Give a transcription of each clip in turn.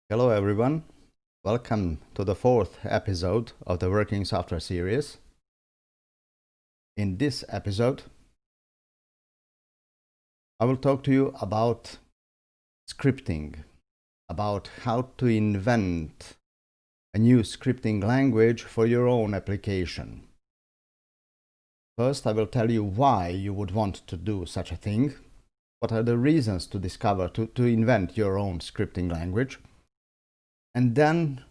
Hello everyone, welcome to the fourth episode of the Working Software series. In this episode, I will talk to you about scripting, about how to invent a new scripting language for your own application. First, I will tell you why you would want to do such a thing. What are the reasons to discover, to invent your own scripting language? And then,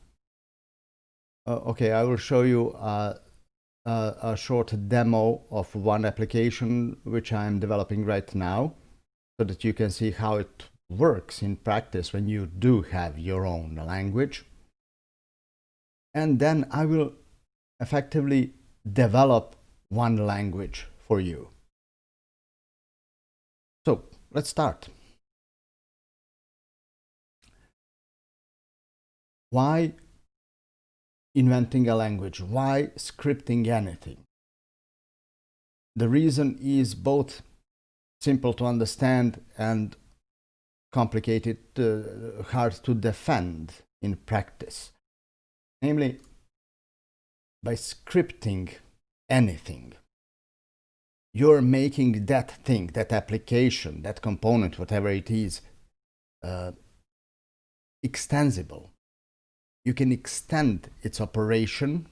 I will show you a short demo of one application which I am developing right now, so that you can see how it works in practice when you do have your own language. And then I will effectively develop one language for you. So let's start. Why inventing a language? Why scripting anything? The reason is both simple to understand and complicated, hard to defend in practice. Namely, by scripting anything, you're making that thing, that application, that component, whatever it is, extensible. You can extend its operation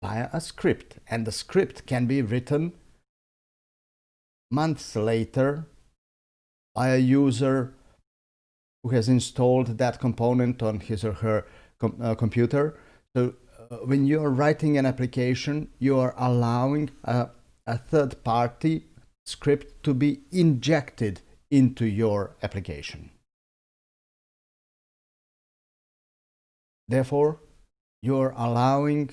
via a script, and the script can be written months later by a user who has installed that component on his or her computer. So when you're writing an application, you are allowing a third-party script to be injected into your application. Therefore, you're allowing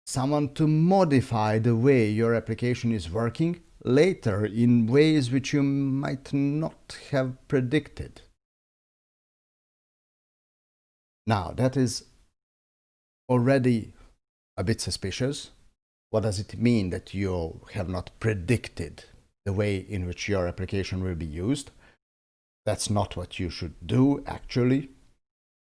someone to modify the way your application is working later in ways which you might not have predicted. Now, that is already a bit suspicious. What does it mean that you have not predicted the way in which your application will be used? That's not what you should do, actually.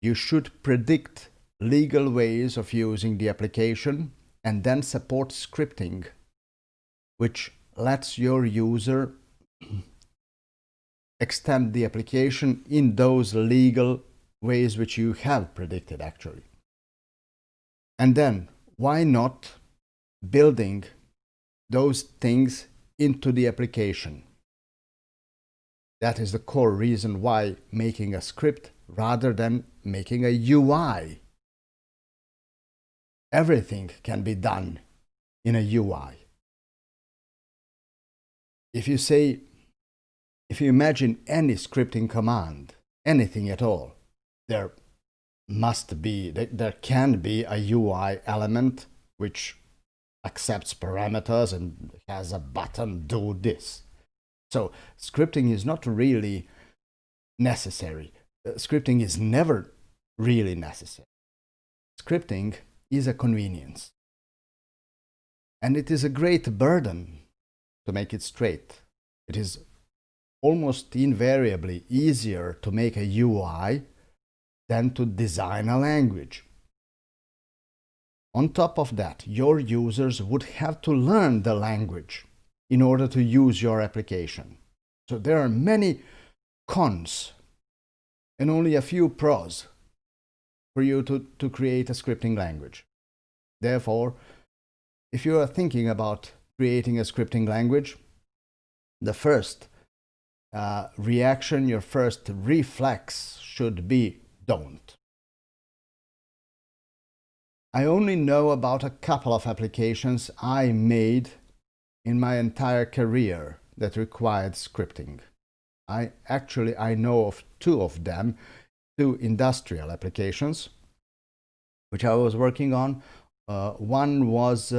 You should predict legal ways of using the application and then support scripting, which lets your user extend the application in those legal ways which you have predicted, actually. And then, why not building those things into the application? That is the core reason why making a script rather than making a UI. Everything can be done in a UI. If you imagine any scripting command, anything at all, there can be a UI element which accepts parameters and has a button, do this. So scripting is not really necessary. Scripting is never really necessary. Scripting is a convenience. And it is a great burden to make it straight. It is almost invariably easier to make a UI than to design a language. On top of that, your users would have to learn the language in order to use your application. So there are many cons and only a few pros for you to create a scripting language. Therefore, if you are thinking about creating a scripting language, the first reaction, your first reflex should be don't. I only know about a couple of applications I made in my entire career that required scripting. I know of two of them, two industrial applications, which I was working on. One was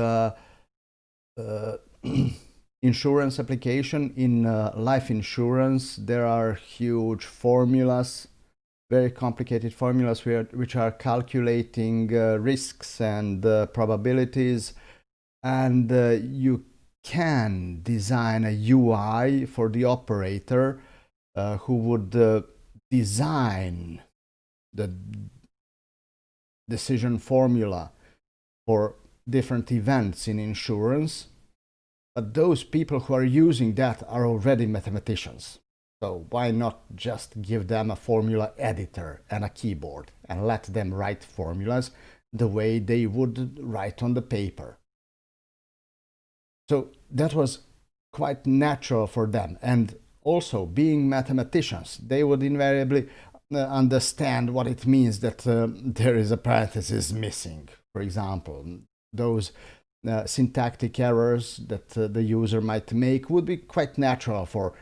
insurance application. In life insurance, there are huge formulas, very complicated formulas which are calculating risks and probabilities, and you can design a UI for the operator who would design the decision formula for different events in insurance, but those people who are using that are already mathematicians. So why not just give them a formula editor and a keyboard and let them write formulas the way they would write on the paper? So that was quite natural for them. And also, being mathematicians, they would invariably understand what it means that there is a parenthesis missing. For example, those syntactic errors that the user might make would be quite natural for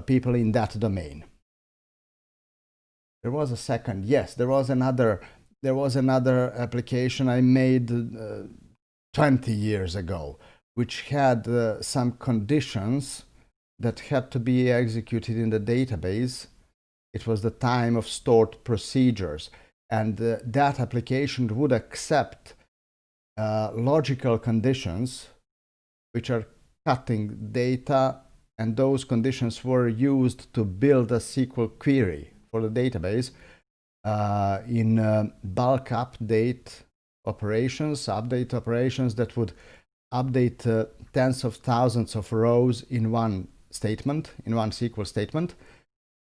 people in that domain. There was a second, yes, there was another application I made 20 years ago, which had some conditions that had to be executed in the database. It was the time of stored procedures, and that application would accept logical conditions which are cutting data, and those conditions were used to build a SQL query for the database in bulk update operations that would update tens of thousands of rows in one statement, in one SQL statement.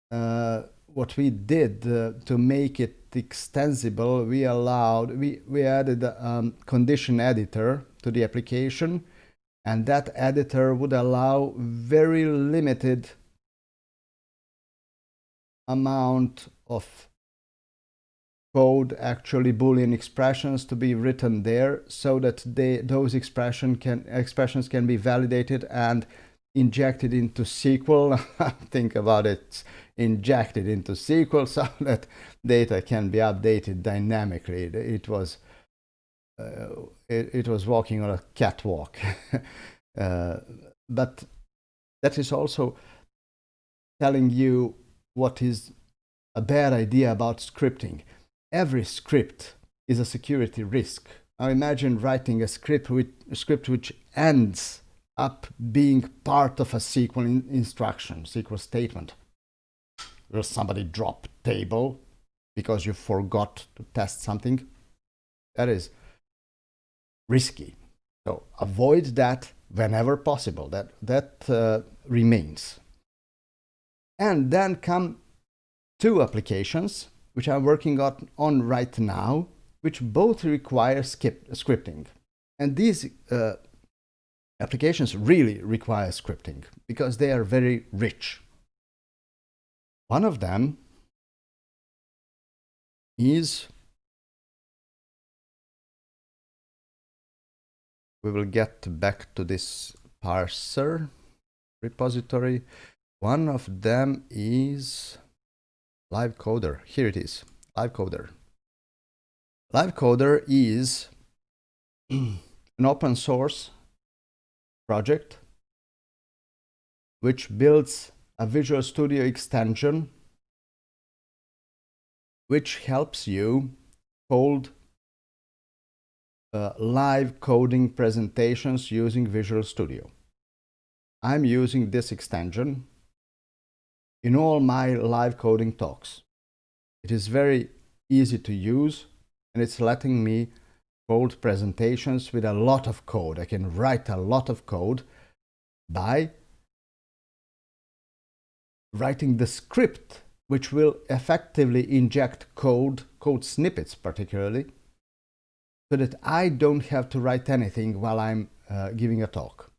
What we did to make it extensible, we added a condition editor to the application, and that editor would allow very limited amount of code, actually Boolean expressions, to be written there, so that those expressions can be validated and injected into SQL. Think about it, injected into SQL so that data can be updated dynamically. It was walking on a catwalk. But that is also telling you what is a bad idea about scripting. Every script is a security risk. Now imagine writing a script which ends up being part of a SQL instruction, SQL statement. Will somebody drop table because you forgot to test something? That is risky. So avoid that whenever possible. That remains. And then come two applications which I'm working on right now, which both require scripting. And these applications really require scripting because they are very rich. One of them is, we will get back to this parser repository. One of them is LiveCoder. Here it is, LiveCoder. LiveCoder is an open source project which builds a Visual Studio extension which helps you hold live coding presentations using Visual Studio. I'm using this extension in all my live coding talks. It is very easy to use, and it's letting me hold presentations with a lot of code. I can write a lot of code by writing the script, which will effectively inject code snippets particularly, so that I don't have to write anything while I'm giving a talk.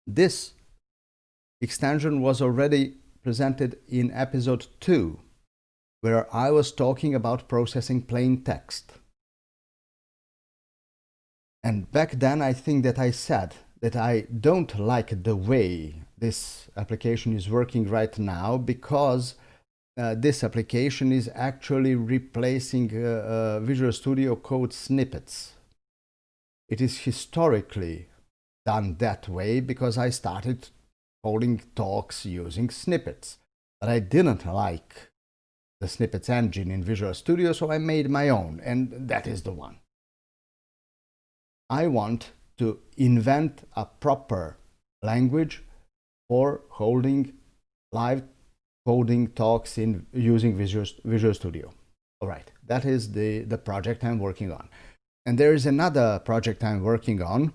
This extension was already presented in episode 2, where I was talking about processing plain text. And back then I think that I said that I don't like the way this application is working right now, because this application is actually replacing Visual Studio Code snippets. It is historically done that way because I started holding talks using snippets. But I didn't like the snippets engine in Visual Studio, so I made my own, and that is the one. I want to invent a proper language for holding live coding talks using Visual Studio. All right, that is the project I'm working on. And there is another project I'm working on,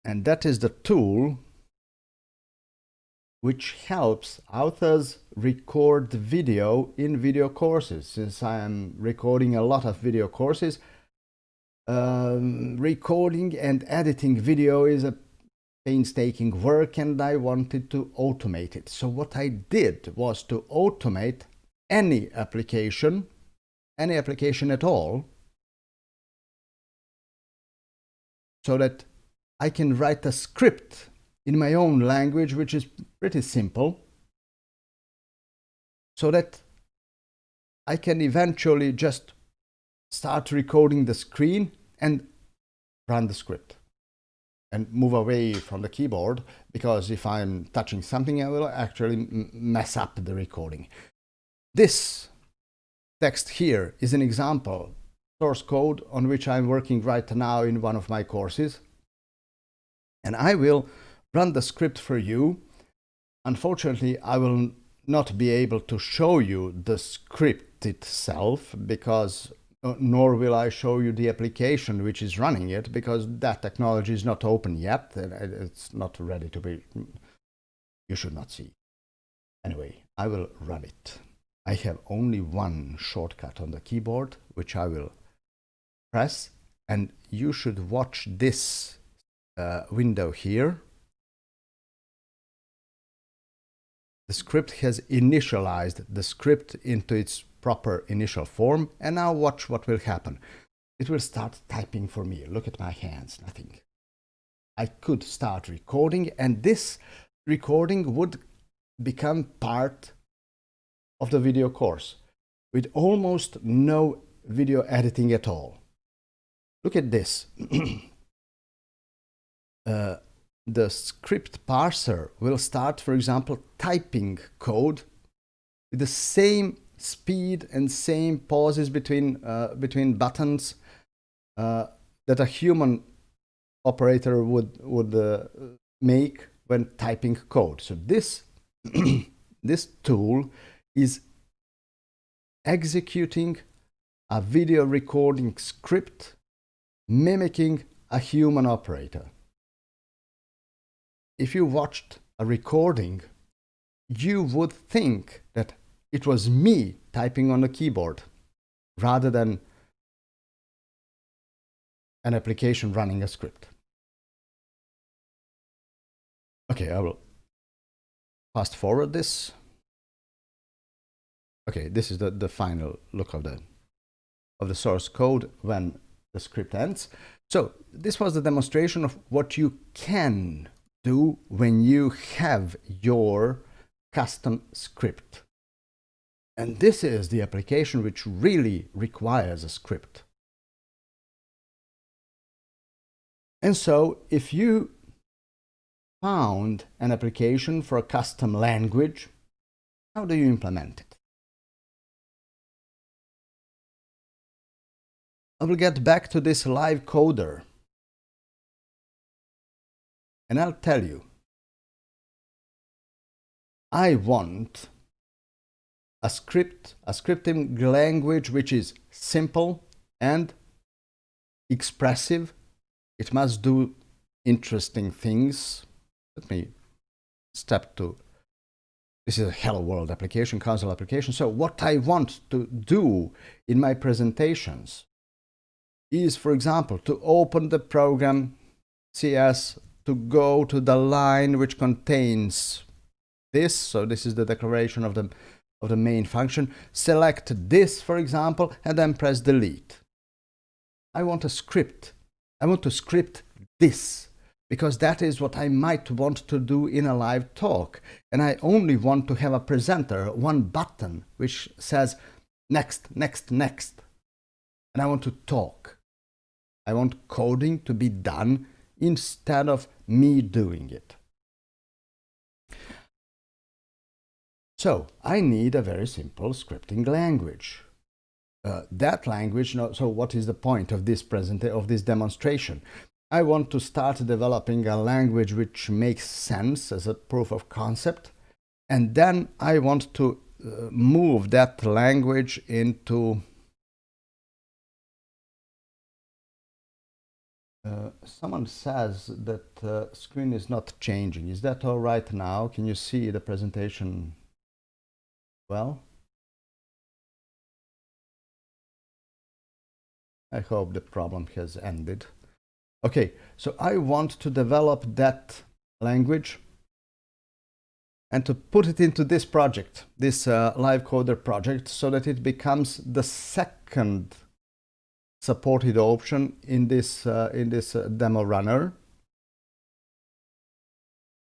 and that is the tool which helps authors record video in video courses. Since I am recording a lot of video courses, recording and editing video is a painstaking work, and I wanted to automate it. So what I did was to automate any application at all, so that I can write a script in my own language, which is pretty simple, so that I can eventually just start recording the screen and run the script and move away from the keyboard, because if I'm touching something, I will actually mess up the recording. This text here is an example source code on which I'm working right now in one of my courses, and I will run the script for you. Unfortunately, I will not be able to show you the script itself, because nor will I show you the application which is running it, because that technology is not open yet. It's not ready to be, you should not see. Anyway, I will run it. I have only one shortcut on the keyboard, which I will press, and you should watch this window here. The script has initialized the script into its proper initial form, and now watch what will happen. It will start typing for me. Look at my hands, nothing. I could start recording, and this recording would become part of the video course with almost no video editing at all. Look at this. The script parser will start, for example, typing code with the same speed and same pauses between buttons that a human operator would make when typing code. So this this tool is executing a video recording script mimicking a human operator. If you watched a recording, you would think that it was me typing on the keyboard rather than an application running a script. Okay, I will fast forward this. Okay, this is the final look of the source code when the script ends. So this was the demonstration of what you can do when you have your custom script. And this is the application which really requires a script. And so if you found an application for a custom language, how do you implement it? I will get back to this live coder, and I'll tell you, I want a scripting language which is simple and expressive. It must do interesting things. Let me step to, this is a Hello World application, console application. So what I want to do in my presentations is, for example, to open the program CS, to go to the line which contains this. So this is the declaration of the main function. Select this, for example, and then press delete. I want a script. I want to script this, because that is what I might want to do in a live talk. And I only want to have a presenter, one button, which says next, next, next. And I want to talk. I want coding to be done instead of me doing it. So I need a very simple scripting language. That language, so what is the point of this demonstration? I want to start developing a language which makes sense as a proof of concept, and then I want to move that language into someone says that screen is not changing. Is that all right now? Can you see the presentation well? I hope the problem has ended. Okay, so I want to develop that language and to put it into this project, this live coder project, so that it becomes the second supported option in this demo runner,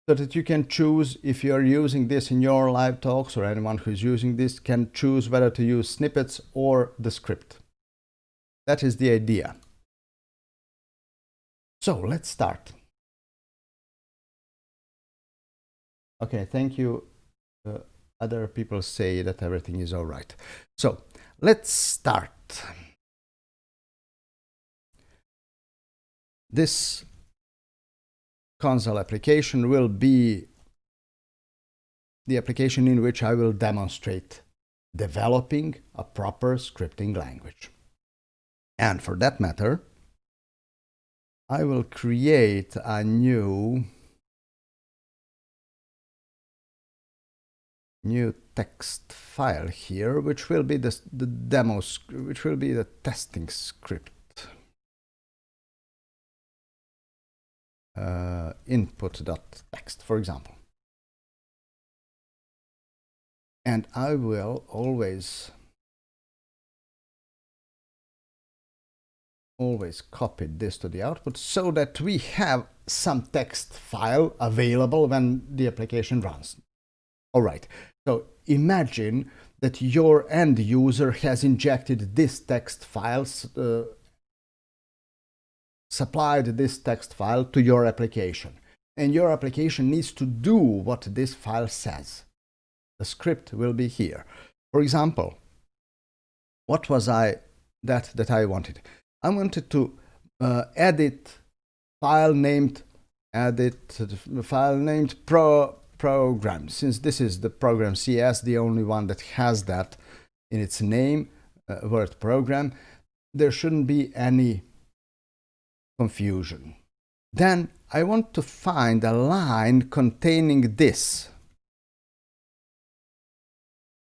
so that you can choose, if you're using this in your live talks, or anyone who's using this can choose whether to use snippets or the script. That is the idea. So let's start. Okay, thank you. Other people say that everything is all right. So let's start. This console application will be the application in which I will demonstrate developing a proper scripting language. And for that matter, I will create a new text file here, which will be the demo, which will be the testing script. Input.txt, for example. And I will always copy this to the output so that we have some text file available when the application runs. All right, so imagine that your end user has injected this text file, supplied this text file to your application, and your application needs to do what this file says. The script will be here. For example, what was that I wanted? I wanted to edit file named program. Since this is the program CS, the only one that has that in its name, word program, there shouldn't be any confusion. Then I want to find a line containing this.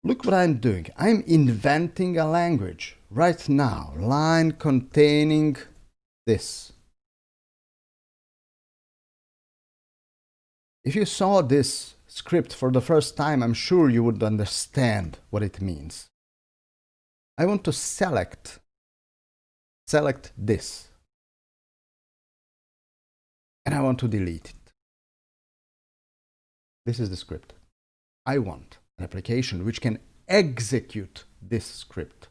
Look what I'm doing. I'm inventing a language right now. Line containing this. If you saw this script for the first time, I'm sure you would understand what it means. I want to select this. And I want to delete it. This is the script. I want an application which can execute this script.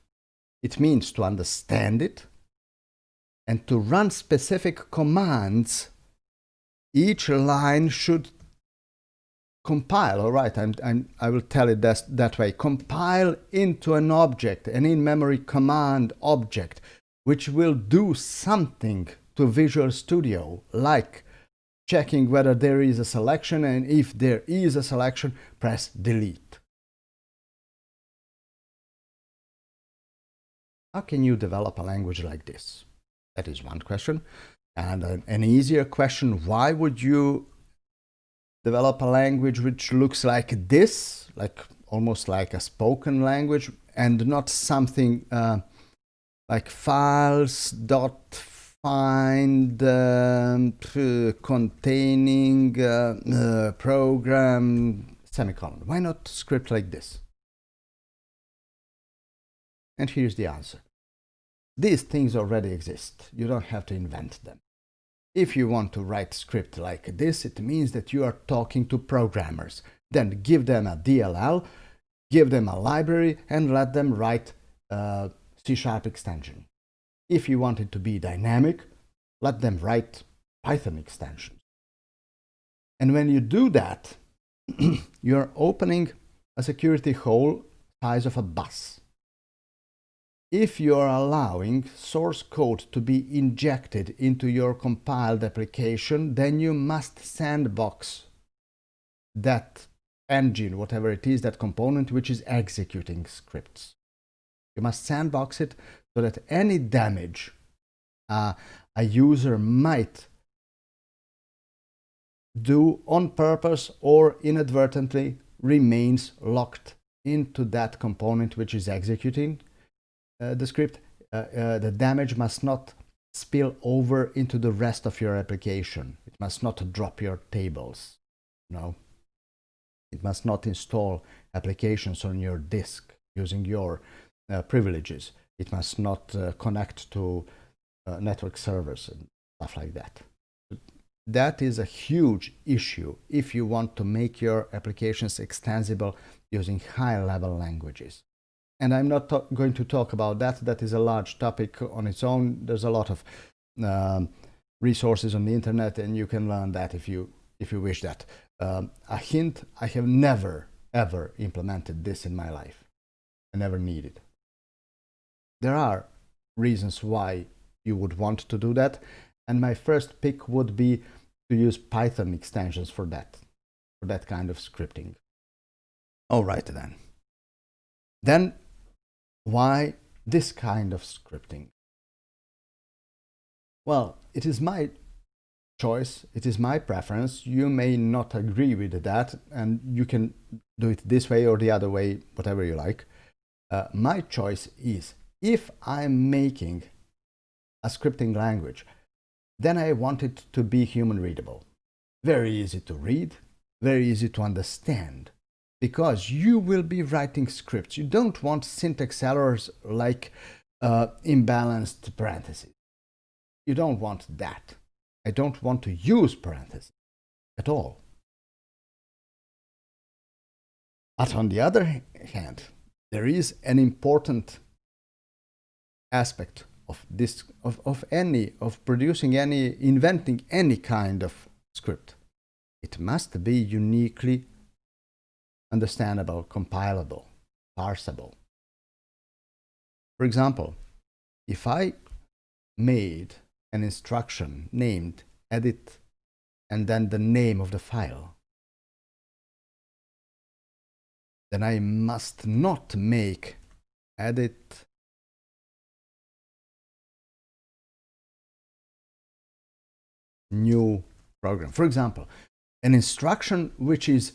It means to understand it and to run specific commands. Each line should compile, all right, I will tell it that way, compile into an object, an in-memory command object, which will do something to Visual Studio, like checking whether there is a selection, and if there is a selection, press delete. How can you develop a language like this? That is one question. And an easier question, why would you develop a language which looks like this, like almost like a spoken language, and not something like files.find containing program semicolon? Why not script like this? And here's the answer. These things already exist. You don't have to invent them. If you want to write script like this, it means that you are talking to programmers. Then give them a DLL, give them a library, and let them write a C# extension. If you want it to be dynamic, let them write Python extensions. And when you do that, you're opening a security hole size of a bus. If you're allowing source code to be injected into your compiled application, then you must sandbox that engine, whatever it is, that component which is executing scripts. You must sandbox it so that any damage a user might do on purpose or inadvertently remains locked into that component which is executing the script. The damage must not spill over into the rest of your application. It must not drop your tables. No. It must not install applications on your disk using your privileges. It must not connect to network servers and stuff like that. That is a huge issue if you want to make your applications extensible using high-level languages. And I'm not going to talk about that. That is a large topic on its own. There's a lot of resources on the internet, and you can learn that if you wish that. A hint, I have never, ever implemented this in my life. I never needed. There are reasons why you would want to do that, and my first pick would be to use Python extensions for that kind of scripting. All right then. Then why this kind of scripting? Well, it is my choice, it is my preference. You may not agree with that, and you can do it this way or the other way, whatever you like. My choice is, if I'm making a scripting language, then I want it to be human readable. Very easy to read, very easy to understand, because you will be writing scripts. You don't want syntax errors like imbalanced parentheses. You don't want that. I don't want to use parentheses at all. But on the other hand, there is an important aspect of this, of producing inventing any kind of script. It must be uniquely understandable, compilable, parsable. For example, if I made an instruction named edit and then the name of the file, then I must not make edit new program. For example, an instruction which is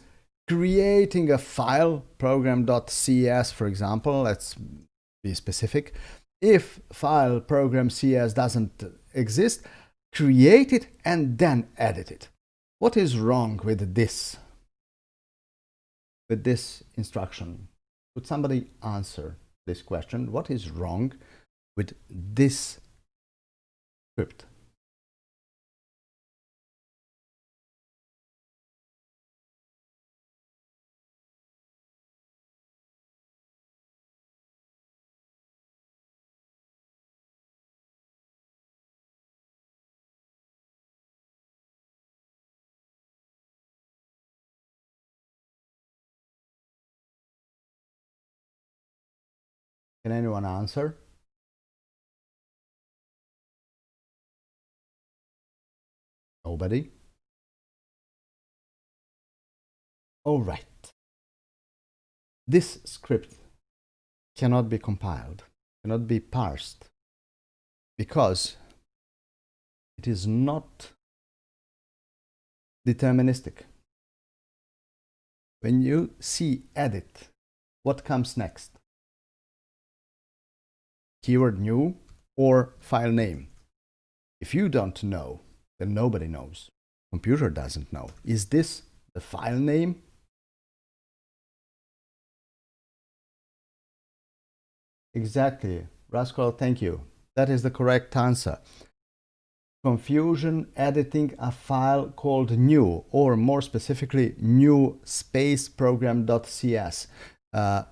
creating a file, program.cs, for example, let's be specific. If file program.cs doesn't exist, create it and then edit it. What is wrong with this instruction? Would somebody answer this question? What is wrong with this script? Can anyone answer? Nobody? All right. This script cannot be compiled, cannot be parsed, because it is not deterministic. When you see edit, what comes next? Keyword new or file name? If you don't know, then nobody knows. Computer doesn't know. Is this the file name? Exactly. Rascal, thank you. That is the correct answer. Confusion editing a file called new, or more specifically, new space program.cs.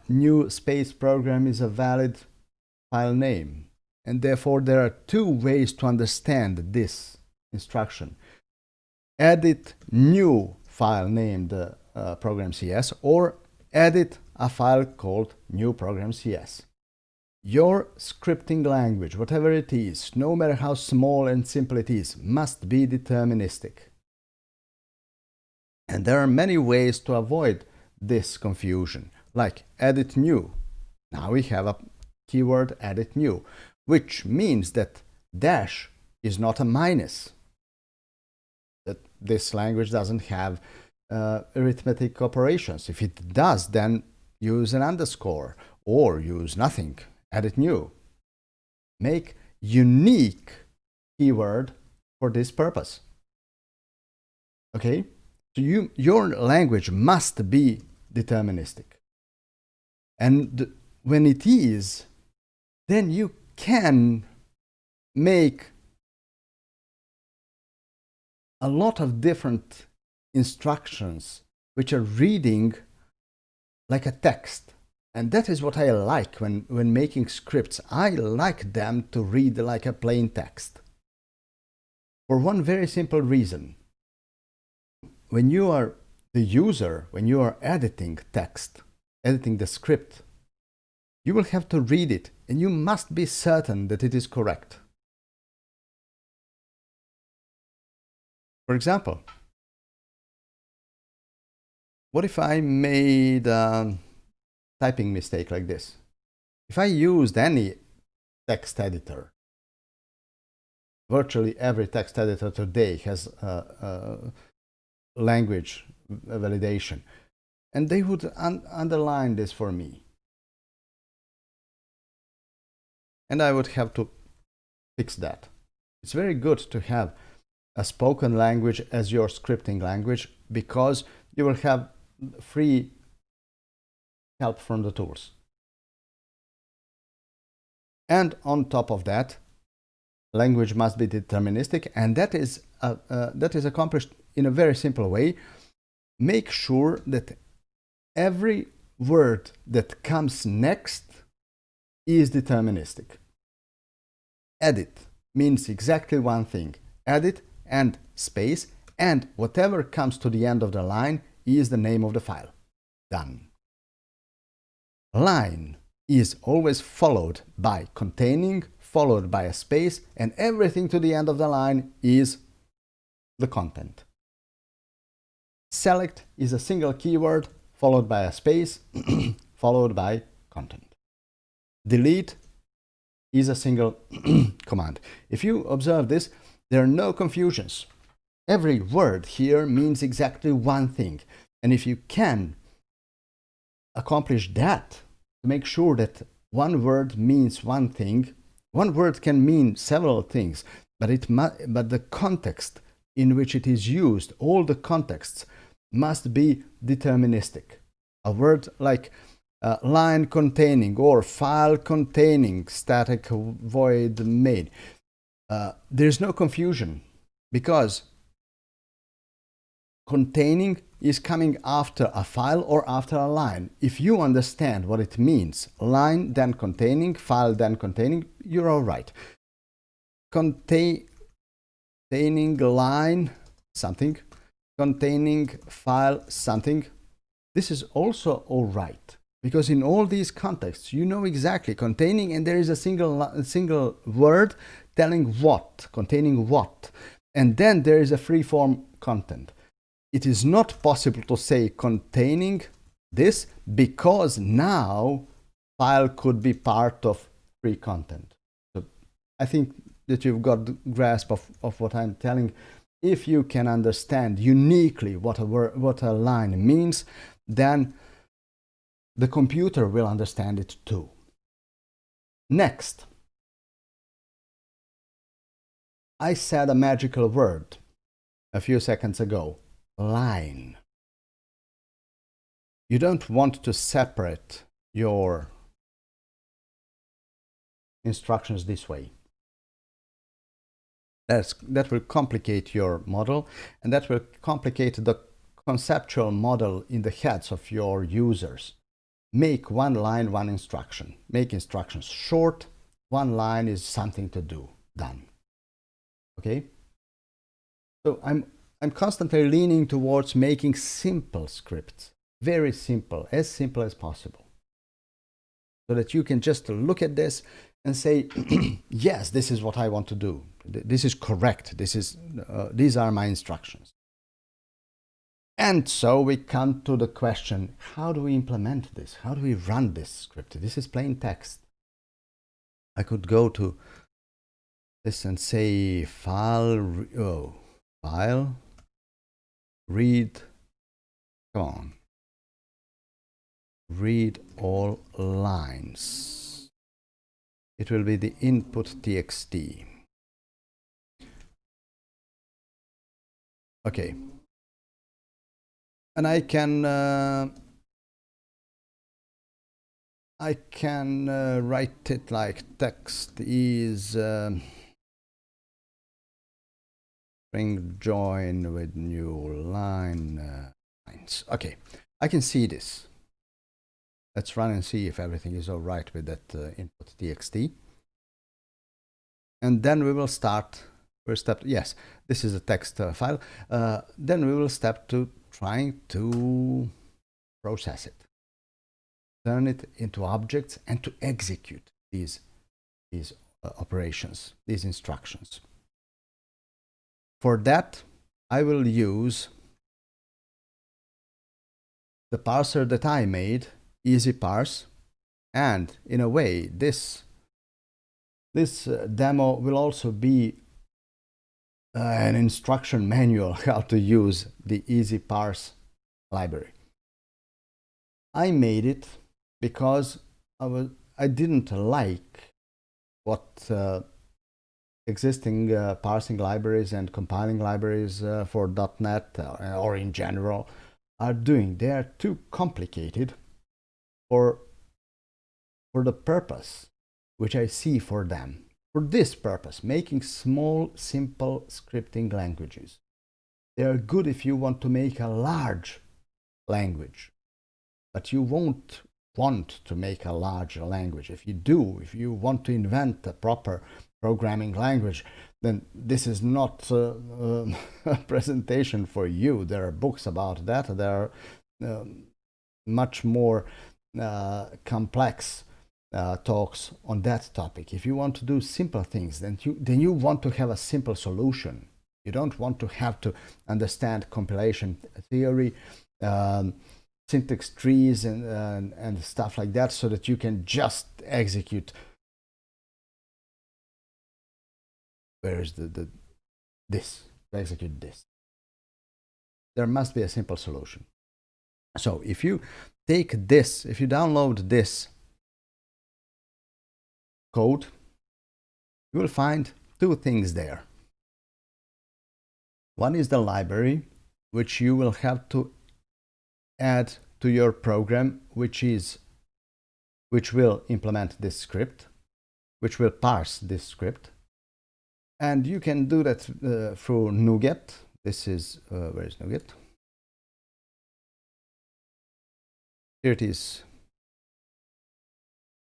New space program is a valid file name, and therefore there are two ways to understand this instruction. Edit new file named program.cs, or edit a file called new program.cs. Your scripting language, whatever it is, no matter how small and simple it is, must be deterministic. And there are many ways to avoid this confusion. Like edit new. Now we have a keyword edit new, which means that dash is not a minus. That this language doesn't have arithmetic operations. If it does, then use an underscore or use nothing. Edit new. Make unique keyword for this purpose. Okay? So your language must be deterministic. And when it is, then you can make a lot of different instructions which are reading like a text. And that is what I like when making scripts. I like them to read like a plain text. For one very simple reason. When you are the user, when you are editing text, editing the script, you will have to read it and you must be certain that it is correct. For example, what if I made a typing mistake like this? If I used any text editor, virtually every text editor today has language validation, and they would underline this for me. And I would have to fix that. It's very good to have a spoken language as your scripting language because you will have free help from the tools. And on top of that, language must be deterministic, and that is accomplished in a very simple way. Make sure that every word that comes next is deterministic. Edit means exactly one thing. Edit and space, and whatever comes to the end of the line is the name of the file. Done. Line is always followed by containing, followed by a space, and everything to the end of the line is the content. Select is a single keyword followed by a space followed by content. Delete is a single command. If you observe this, there are no confusions. Every word here means exactly one thing. And if you can accomplish that, to make sure that one word means one thing, one word can mean several things, but the context in which it is used, all the contexts, must be deterministic. A word like line containing or file containing static void main. There's no confusion because containing is coming after a file or after a line. If you understand what it means, line then containing, file then containing, you're all right. Containing line something, containing file something, this is also all right. Because in all these contexts, you know exactly containing, and there is a single word telling what, containing what. And then there is a free-form content. It is not possible to say containing this because now file could be part of free content. So I think that you've got the grasp of what I'm telling. If you can understand uniquely what a line means, then the computer will understand it too. Next, I said a magical word a few seconds ago, line. You don't want to separate your instructions this way. That will complicate your model, and that will complicate the conceptual model in the heads of your users. Make one line, one instruction. Make instructions short. One line is something to do. Done. Okay? So I'm constantly leaning towards making simple scripts. Very simple as possible. So that you can just look at this and say, yes, this is what I want to do. This is correct. These are my instructions. And so we come to the question, how do we implement this? How do we run this script? This is plain text. I could go to this and say file, file, read, come on, read all lines. It will be the input txt. Okay. And I can write it like text is string join with new lines. Okay, I can see this. Let's run and see if everything is all right with that input txt. And then we will start. Yes, this is a text file. Then we will step to trying to process it, turn it into objects, and to execute these operations, these instructions. For that, I will use the parser that I made, EasyParse, and in a way, this demo will also be an instruction manual how to use the EasyParse library. I made it because I didn't like what existing parsing libraries and compiling libraries for .NET or in general are doing. They are too complicated for the purpose which I see for them. For this purpose, making small, simple scripting languages. They are good if you want to make a large language, but you won't want to make a large language. If you want to invent a proper programming language, then this is not a presentation for you. There are books about that. There are much more complex talks on that topic. If you want to do simple things, then you want to have a simple solution. You don't want to have to understand compilation theory, syntax trees, and stuff like that, so that you can just execute. Where is this? Execute this. There must be a simple solution. So if you take this, if you download this code, you will find two things there. One is the library, which you will have to add to your program, which will implement this script, which will parse this script. And you can do that through NuGet. This is, where is NuGet? Here it is.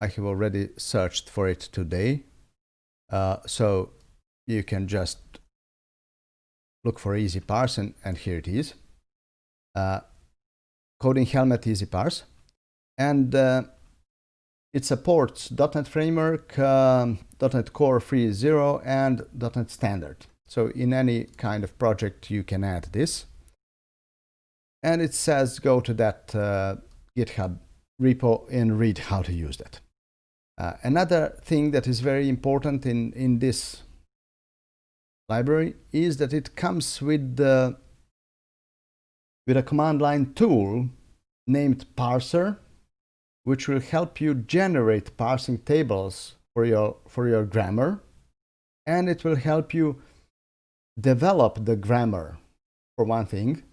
I have already searched for it today. So you can just look for EasyParse, and here it is. Coding Helmet EasyParse. And it supports .NET Framework, .NET Core 3.0, and .NET Standard. So in any kind of project, you can add this. And it says go to that GitHub repo and read how to use that. Another thing that is very important in this library is that it comes with a command line tool named parser, which will help you generate parsing tables for your grammar, and it will help you develop the grammar, for one thing,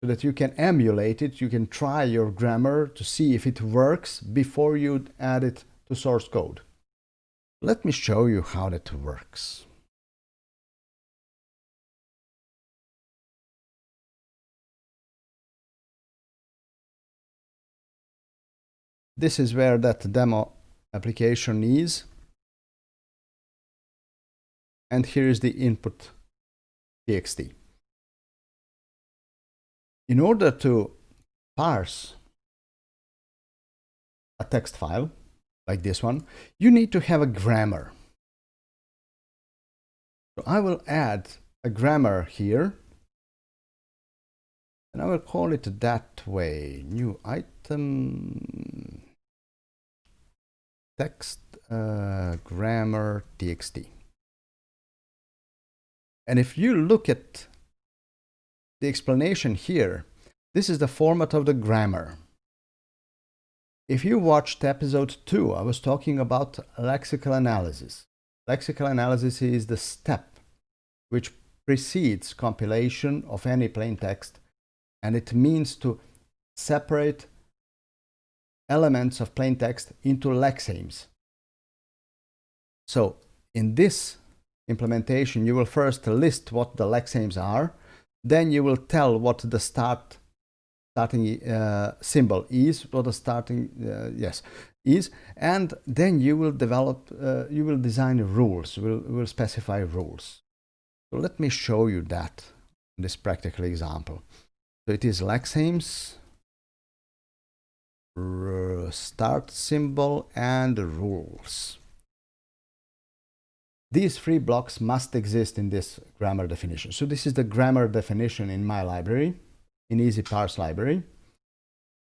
so that you can emulate it. You can try your grammar to see if it works before you add it to source code. Let me show you how that works. This is where that demo application is. And here is the input txt. In order to parse a text file like this one, you need to have a grammar. So I will add a grammar here. And I will call it that way, new item, text, grammar, txt. And if you look at the explanation here, this is the format of the grammar. If you watched episode 2, I was talking about lexical analysis. Lexical analysis is the step which precedes compilation of any plain text, and it means to separate elements of plain text into lexemes. So in this implementation, you will first list what the lexemes are, then you will tell what the starting symbol is, what the starting is, and then you will develop, you will design rules, will specify rules. So let me show you that in this practical example. So it is lexemes, start symbol, and rules. These 3 blocks must exist in this grammar definition. So this is the grammar definition in my library, in EasyParse library.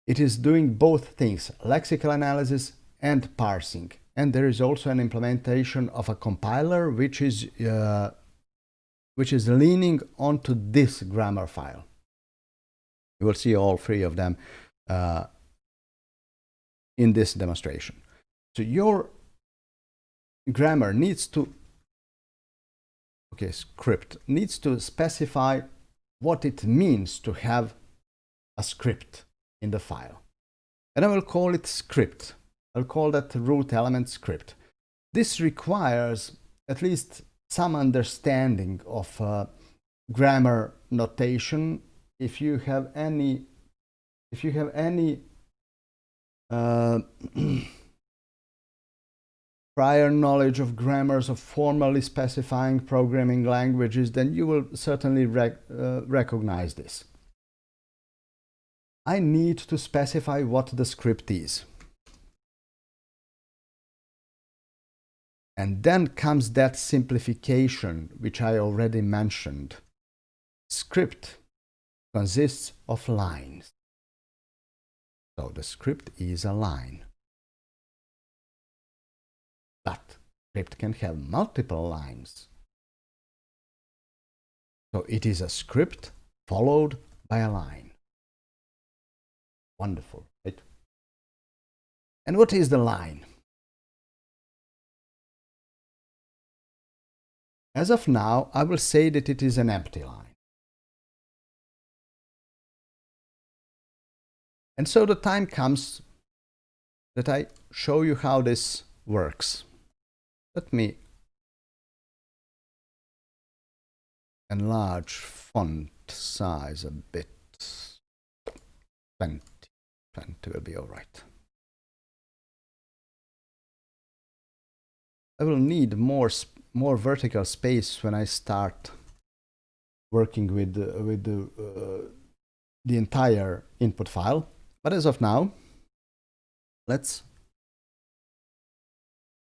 It is doing both things, lexical analysis and parsing. And there is also an implementation of a compiler which is leaning onto this grammar file. You will see all 3 of them in this demonstration. So your grammar needs to, script needs to specify what it means to have a script in the file. And I will call it script. I'll call that root element script. This requires at least some understanding of grammar notation. If you have any prior knowledge of grammars of formally specifying programming languages, then you will certainly recognize this. I need to specify what the script is. And then comes that simplification, which I already mentioned. Script consists of lines. So the script is a line. But script can have multiple lines. So it is a script followed by a line. Wonderful, right? And what is the line? As of now, I will say that it is an empty line. And so the time comes that I show you how this works. Let me enlarge font size a bit. 20 will be all right. I will need more vertical space when I start working with the entire input file. But as of now, let's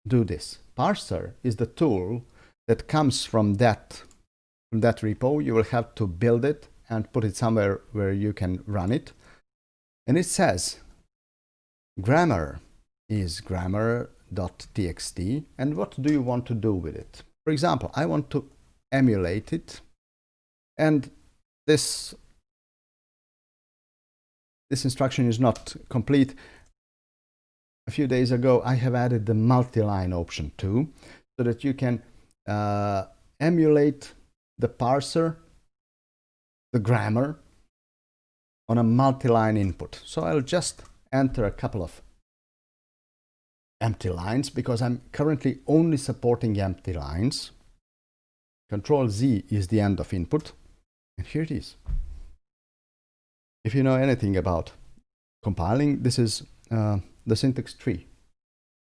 do this. Parser is the tool that comes from that repo. You will have to build it and put it somewhere where you can run it. And it says grammar is grammar.txt, and what do you want to do with it? For example, I want to emulate it, and this instruction is not complete. A few days ago, I have added the multi-line option too, so that you can emulate the parser, the grammar, on a multi-line input. So I'll just enter a couple of empty lines because I'm currently only supporting empty lines. Control Z is the end of input, and here it is. If you know anything about compiling, this is the syntax tree.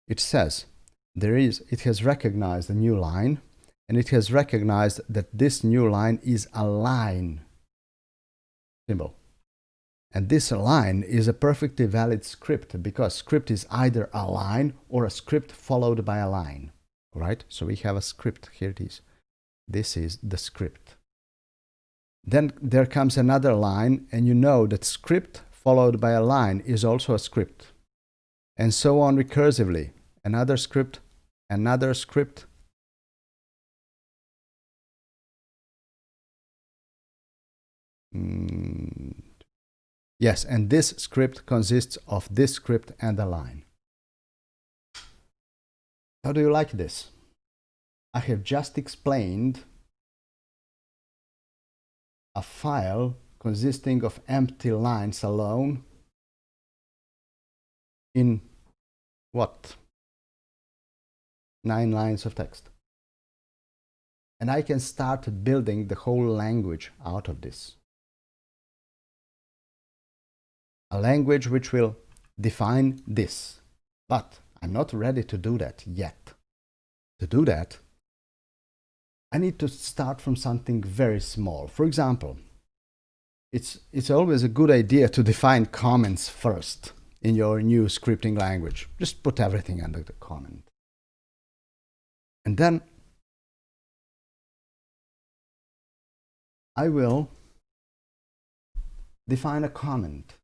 It says it has recognized a new line, and it has recognized that this new line is a line symbol. And this line is a perfectly valid script, because script is either a line or a script followed by a line. Right? So we have a script. Here it is. This is the script. Then there comes another line, and you know that script followed by a line is also a script. And so on recursively. Another script, another script. Yes, and this script consists of this script and a line. How do you like this? I have just explained a file consisting of empty lines alone in what? 9 lines of text. And I can start building the whole language out of this. A language which will define this. But I'm not ready to do that yet. To do that, I need to start from something very small. For example, it's always a good idea to define comments first in your new scripting language. Just put everything under the comment. And then I will define a comment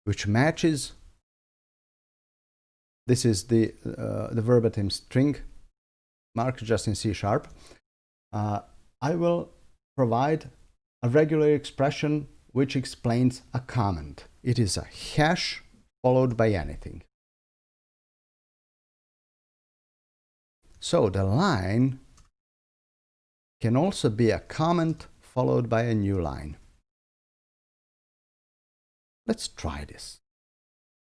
which matches. This is the verbatim string marked just in C#. I will provide a regular expression which explains a comment. It is a hash followed by anything. So the line can also be a comment followed by a new line. Let's try this.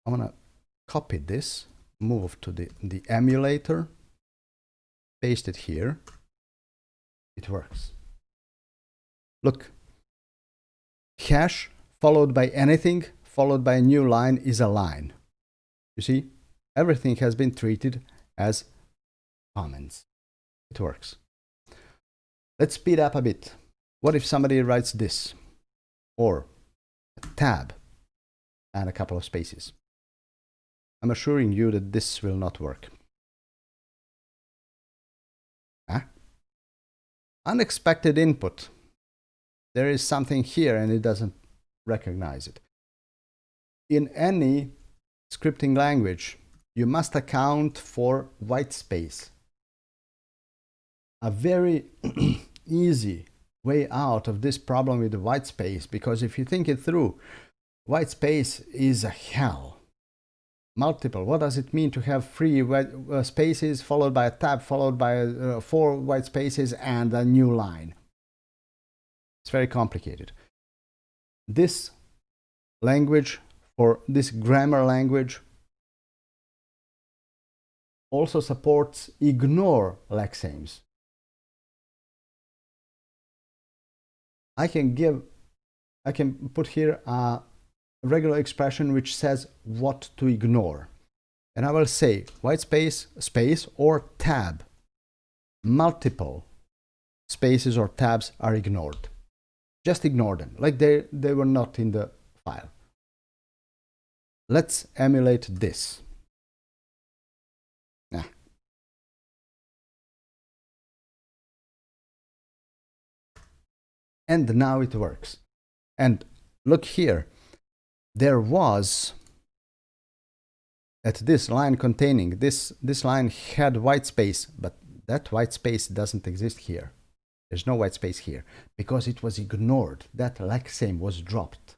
I'm going to copy this, move to the emulator, paste it here. It works. Look, hash followed by anything followed by a new line is a line. You see, everything has been treated as comments. It works. Let's speed up a bit. What if somebody writes this, or a tab and a couple of spaces? I'm assuring you that this will not work. Unexpected input. There is something here and it doesn't recognize it. In any scripting language, you must account for white space. A very easy way out of this problem with the white space, because if you think it through, white space is a hell. Multiple. What does it mean to have 3 white spaces followed by a tab followed by 4 white spaces and a new line? It's very complicated. This language, or this grammar language, also supports ignore lexemes. I can put here a regular expression which says what to ignore. And I will say white space, space, or tab. Multiple spaces or tabs are ignored. Just ignore them, like they were not in the file. Let's emulate this. And now it works. And look here. There was, at this line containing, this line had white space, but that white space doesn't exist here. There's no white space here because it was ignored. That lexeme was dropped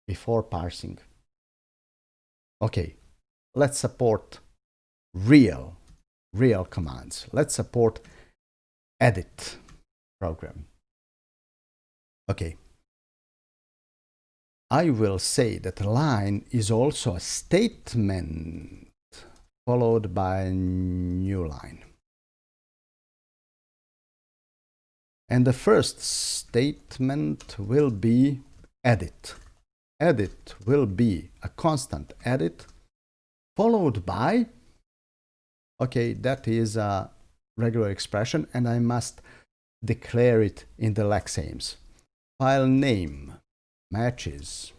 before parsing. Okay, let's support real commands. Let's support edit program. Okay. I will say that a line is also a statement followed by a new line. And the first statement will be edit. Edit will be a constant edit followed by, okay, that is a regular expression and I must declare it in the lexemes. File name matches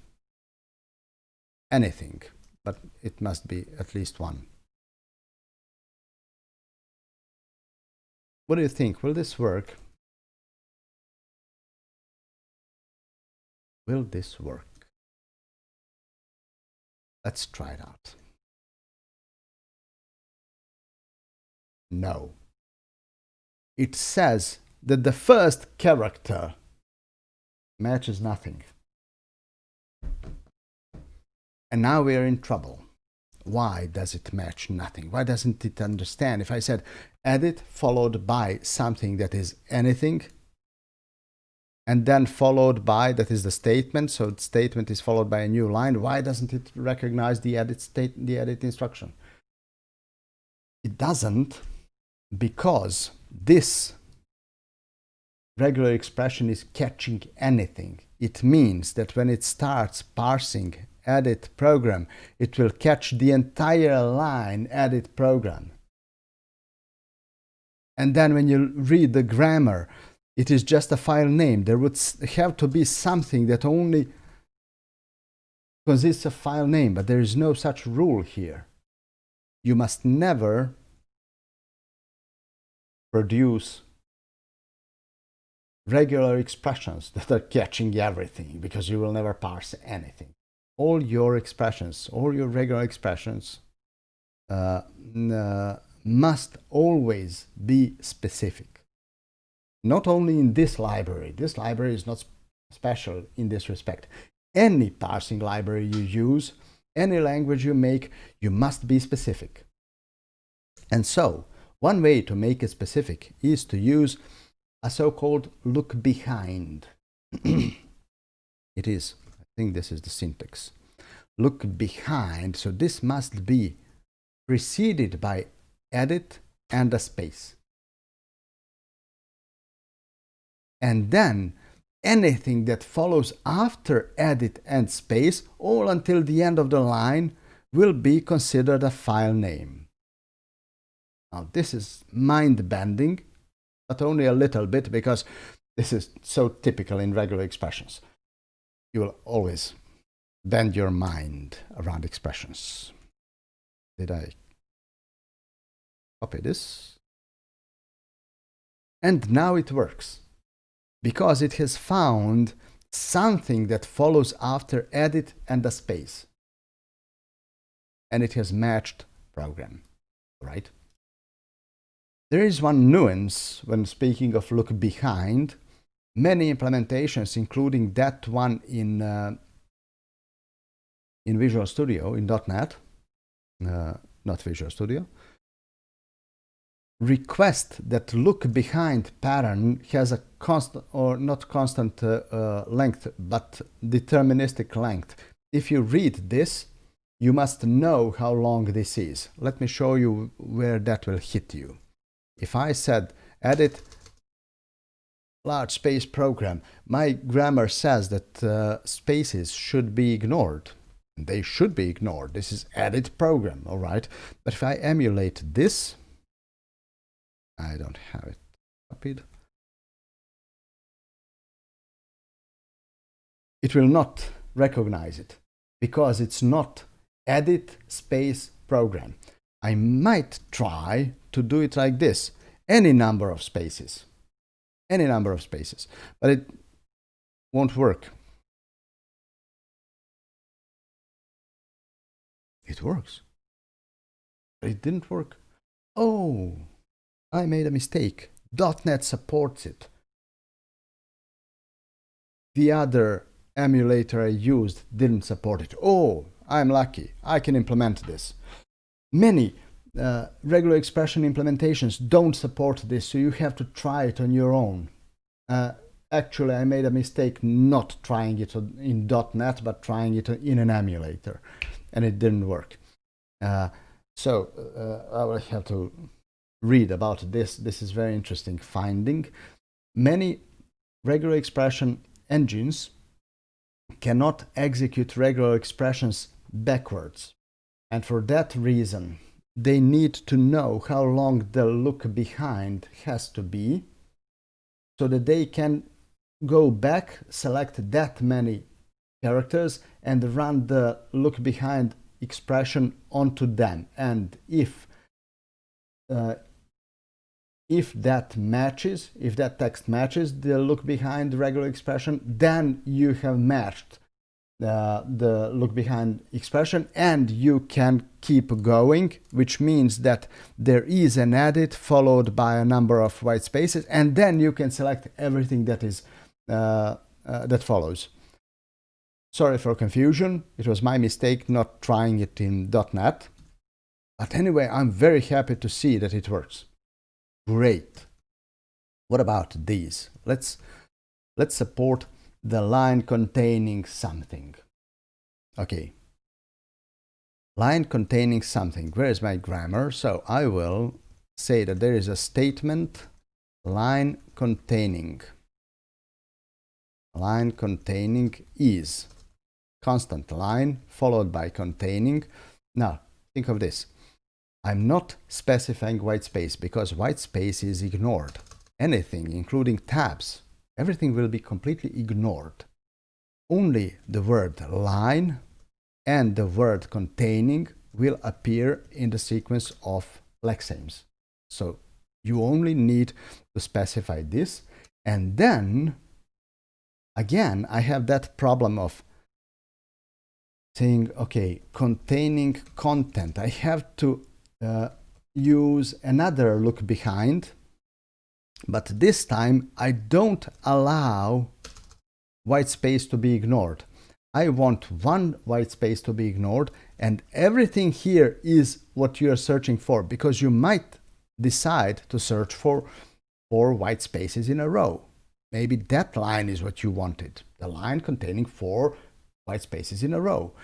anything, but it must be at least one. What do you think? Will this work? Will this work? Let's try it out. No. It says that the first character matches nothing. And now we are in trouble. Why does it match nothing? Why doesn't it understand? If I said edit followed by something that is anything, and then followed by, that is the statement, so the statement is followed by a new line, why doesn't it recognize the edit instruction? It doesn't, because this regular expression is catching anything. It means that when it starts parsing edit program, it will catch the entire line edit program. And then when you read the grammar, it is just a file name. There would have to be something that only consists of file name, but there is no such rule here. You must never produce regular expressions that are catching everything, because you will never parse anything. All your expressions, all your regular expressions must always be specific. Not only in this library is not special in this respect. Any parsing library you use, any language you make, you must be specific. And so, one way to make it specific is to use a so-called look behind. It is, I think this is the syntax. Look behind, so this must be preceded by edit and a space. And then anything that follows after edit and space, all until the end of the line, will be considered a file name. Now this is mind-bending, but only a little bit, because this is so typical in regular expressions. You will always bend your mind around expressions. Did I copy this? And now it works, because it has found something that follows after edit and a space. And it has matched program, right? There is one nuance when speaking of look behind. Many implementations, including that one in Visual Studio, in .NET, not Visual Studio, request that look behind pattern has a constant, or not constant length, but deterministic length. If you read this, you must know how long this is. Let me show you where that will hit you. If I said edit large space program, my grammar says that spaces should be ignored. They should be ignored. This is edit program, all right? But if I emulate this, I don't have it copied. It will not recognize it, because it's not edit space program. I might try to do it like this, any number of spaces, but it won't work. It works, but it didn't work. Oh, I made a mistake. .NET supports it. The other emulator I used didn't support it. Oh, I'm lucky. I can implement this. Many regular expression implementations don't support this, so you have to try it on your own. Actually, I made a mistake not trying it in .NET, but trying it in an emulator, and it didn't work. So I will have to read about this. This is very interesting finding. Many regular expression engines cannot execute regular expressions backwards. And for that reason, they need to know how long the look behind has to be, so that they can go back, select that many characters, and run the look behind expression onto them. And if if that matches, if that text matches the look behind the regular expression, then you have matched the look behind expression, and you can keep going, which means that there is an edit followed by a number of white spaces, and then you can select everything that is that follows. Sorry for confusion, it was my mistake not trying it in .NET, but anyway, I'm very happy to see that it works. Great. What about these? Let's support the line containing something. Okay. Line containing something. Where is my grammar? So I will say that there is a statement line containing. Line containing is constant line followed by containing. Now, think of this. I'm not specifying white space because white space is ignored. Anything, including tabs, everything will be completely ignored. Only the word line and the word containing will appear in the sequence of lexemes. So you only need to specify this, and then again I have that problem of saying, okay, containing content. I have to use another look behind, but this time I don't allow white space to be ignored. I want one white space to be ignored, and everything here is what you are searching for, because you might decide to search for 4 white spaces in a row. Maybe that line is what you wanted, the line containing 4 white spaces in a row.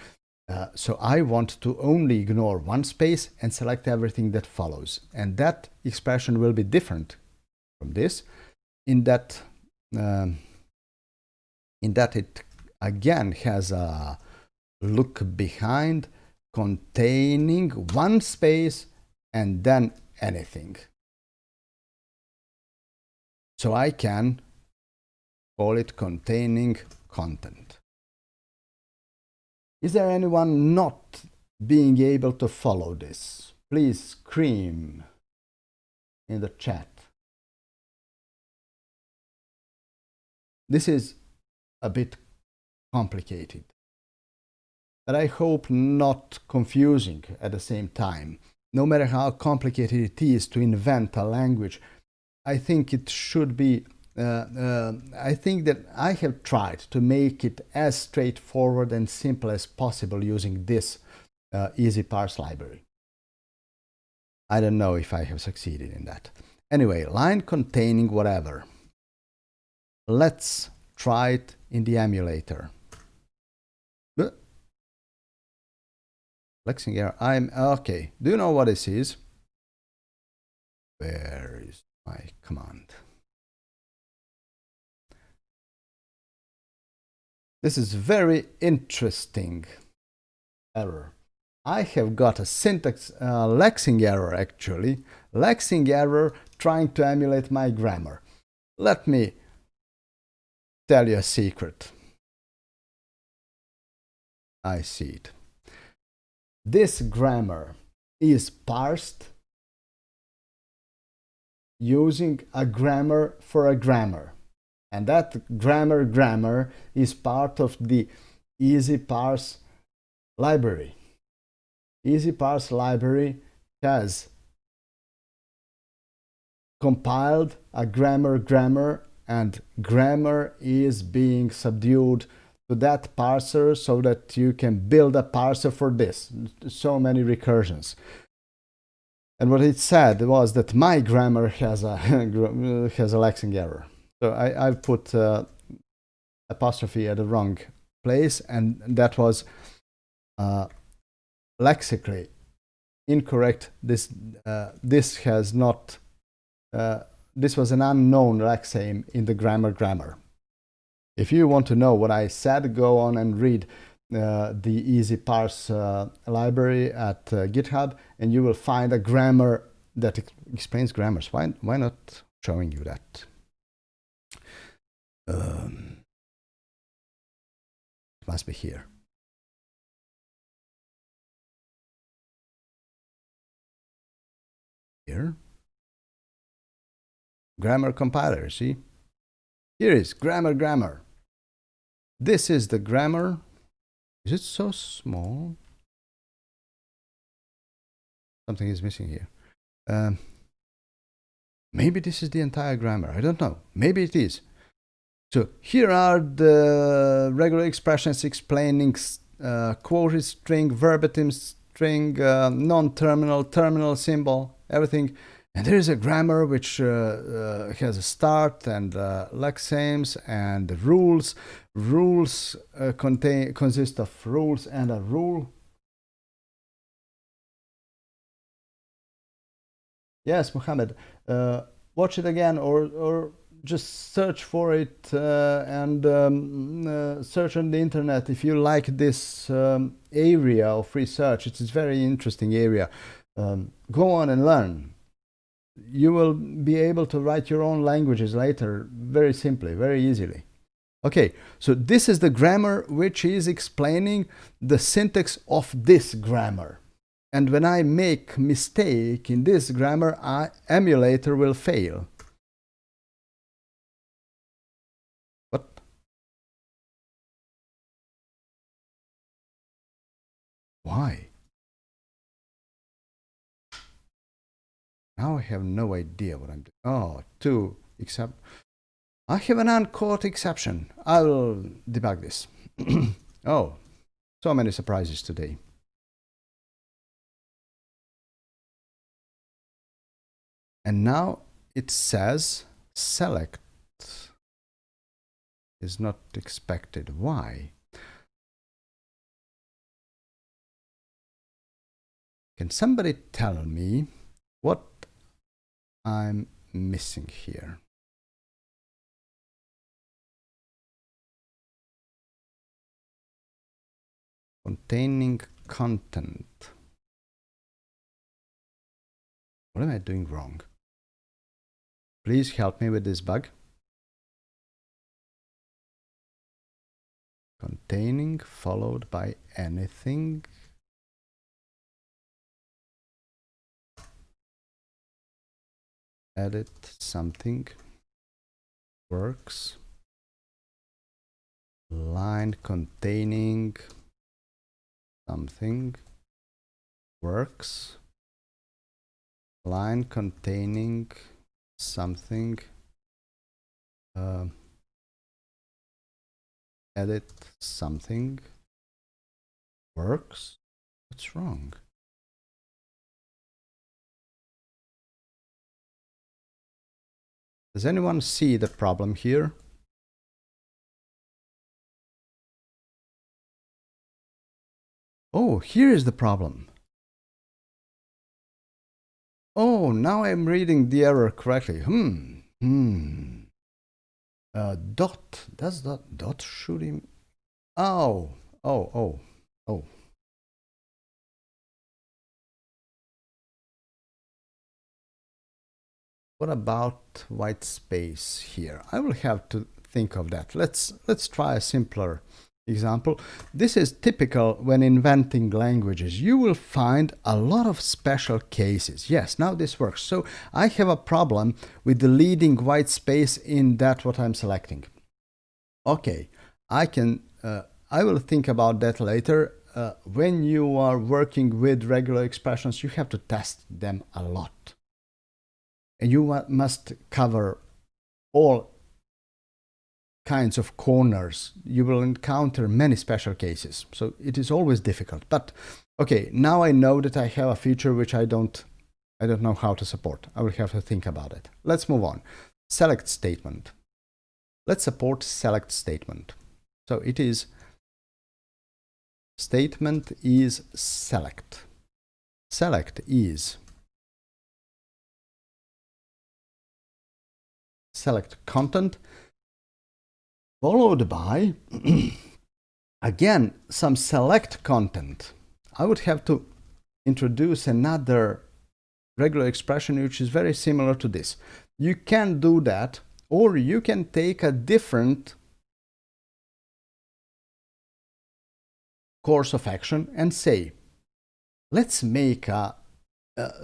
So I want to only ignore one space and select everything that follows. And that expression will be different from this, in that it again has a look behind containing one space and then anything. So I can call it containing content. Is there anyone not being able to follow this? Please scream in the chat. This is a bit complicated, but I hope not confusing at the same time. No matter how complicated it is to invent a language, I think it should be I think that I have tried to make it as straightforward and simple as possible using this easy parse library. I don't know if I have succeeded in that. Anyway, line containing whatever. Let's try it in the emulator. Lexing error. Okay. Do you know what this is? Where is my command? This is very interesting error. I have got a syntax lexing error actually. Lexing error trying to emulate my grammar. Let me tell you a secret. I see it. This grammar is parsed using a grammar for a grammar. And that grammar is part of the easy parse library. Easy parse library has compiled a grammar, and grammar is being subdued to that parser so that you can build a parser for this. So many recursions. And what it said was that my grammar has a lexing error. So I put apostrophe at the wrong place, and that was lexically incorrect. This has not. This was an unknown lexeme in the grammar. If you want to know what I said, go on and read the easy parse library at GitHub, and you will find a grammar that explains grammars. Why not showing you that? It must be here. Here. Grammar compiler, see? Here is grammar. This is the grammar. Is it so small? Something is missing here. Maybe this is the entire grammar. I don't know. Maybe it is. So here are the regular expressions explaining quoted string, verbatim string, non-terminal, terminal symbol, everything. And there is a grammar which has a start and lexemes and rules. Rules consist of rules and a rule. Yes, Mohammed. Watch it again or just search for it and search on the internet if you like this area of research. It's a very interesting area. Go on and learn. You will be able to write your own languages later very simply, very easily. Okay, so this is the grammar which is explaining the syntax of this grammar. And when I make mistake in this grammar, emulator will fail. What? Why? Now I have no idea what I'm doing. Oh, except I have an uncaught exception. I will debug this. Oh, so many surprises today. And now it says select is not expected. Why? Can somebody tell me what I'm missing here? Containing content. What am I doing wrong? Please help me with this bug. Containing followed by anything. Edit something. Works. Line containing something. Works. Line containing something. Edit something. Works. What's wrong? Does anyone see the problem here? Oh, here is the problem. Oh, now I'm reading the error correctly. Dot. Does that dot should him? Oh. What about white space here? I will have to think of that. Let's try a simpler example. This is typical when inventing languages. You will find a lot of special cases. Yes, now this works. So I have a problem with deleting white space in that what I'm selecting. Okay, I will think about that later. When you are working with regular expressions, you have to test them a lot. And you must cover all kinds of corners. You will encounter many special cases. So it is always difficult. But okay, now I know that I have a feature which I don't know how to support. I will have to think about it. Let's move on. Select statement. Let's support select statement. So it is statement is select. Select is select content followed by again some select content. I would have to introduce another regular expression which is very similar to this. You can do that, or you can take a different course of action and say, let's make a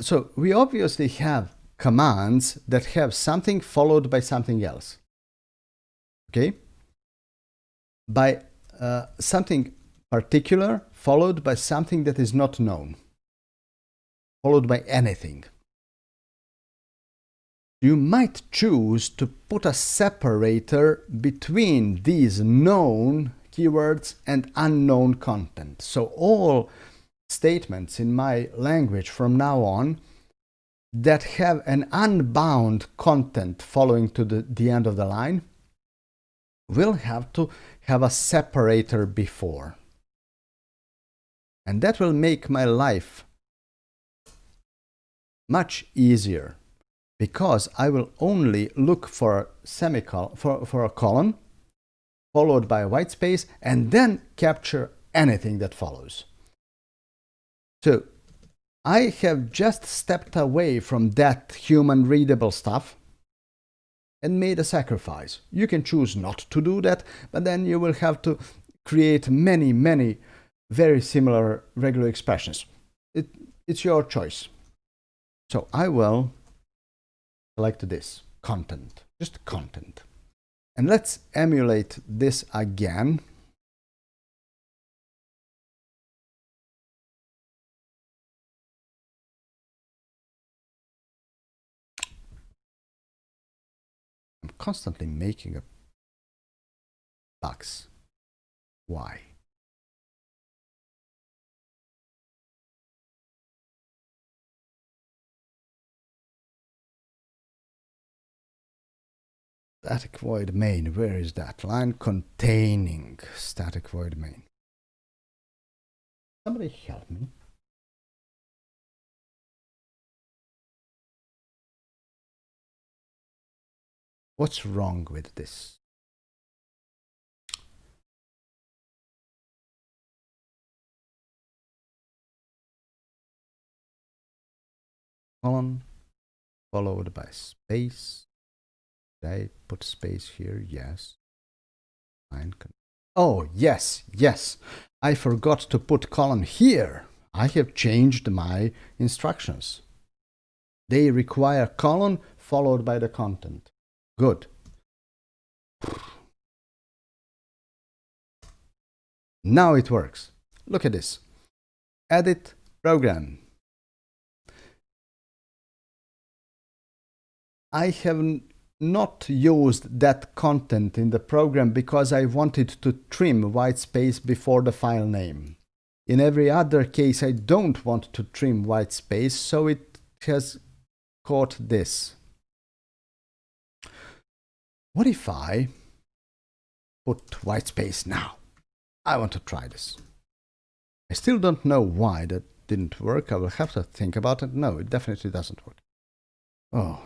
so we obviously have commands that have something followed by something else. Okay? By something particular followed by something that is not known, followed by anything. You might choose to put a separator between these known keywords and unknown content. So all statements in my language from now on that have an unbound content following to the end of the line will have to have a separator before. And that will make my life much easier, because I will only look for a semicolon, for a colon, followed by a white space, and then capture anything that follows. So I have just stepped away from that human readable stuff and made a sacrifice. You can choose not to do that, but then you will have to create many, many very similar regular expressions. It's your choice. So I will select this, content, just content. And let's emulate this again. I'm constantly making bugs. Why? Static void main, where is that? Line containing static void main. Somebody help me. What's wrong with this? Colon followed by space. Did I put space here? Yes. Oh, yes, yes. I forgot to put colon here. I have changed my instructions. They require colon followed by the content. Good. Now it works. Look at this. Edit program. I have not used that content in the program because I wanted to trim white space before the file name. In every other case, I don't want to trim white space, so it has caught this. What if I put white space now? I want to try this. I still don't know why that didn't work. I will have to think about it. No, it definitely doesn't work. Oh.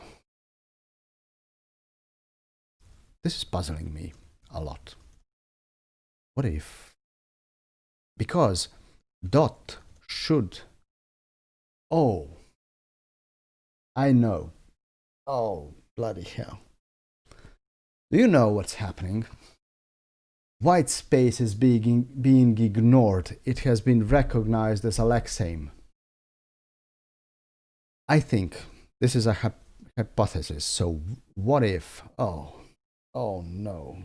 This is puzzling me a lot. What if? Because dot should. Oh. I know. Oh, bloody hell. Do you know what's happening? White space is being ignored. It has been recognized as a lexeme. I think this is a hypothesis. So what if? Oh no.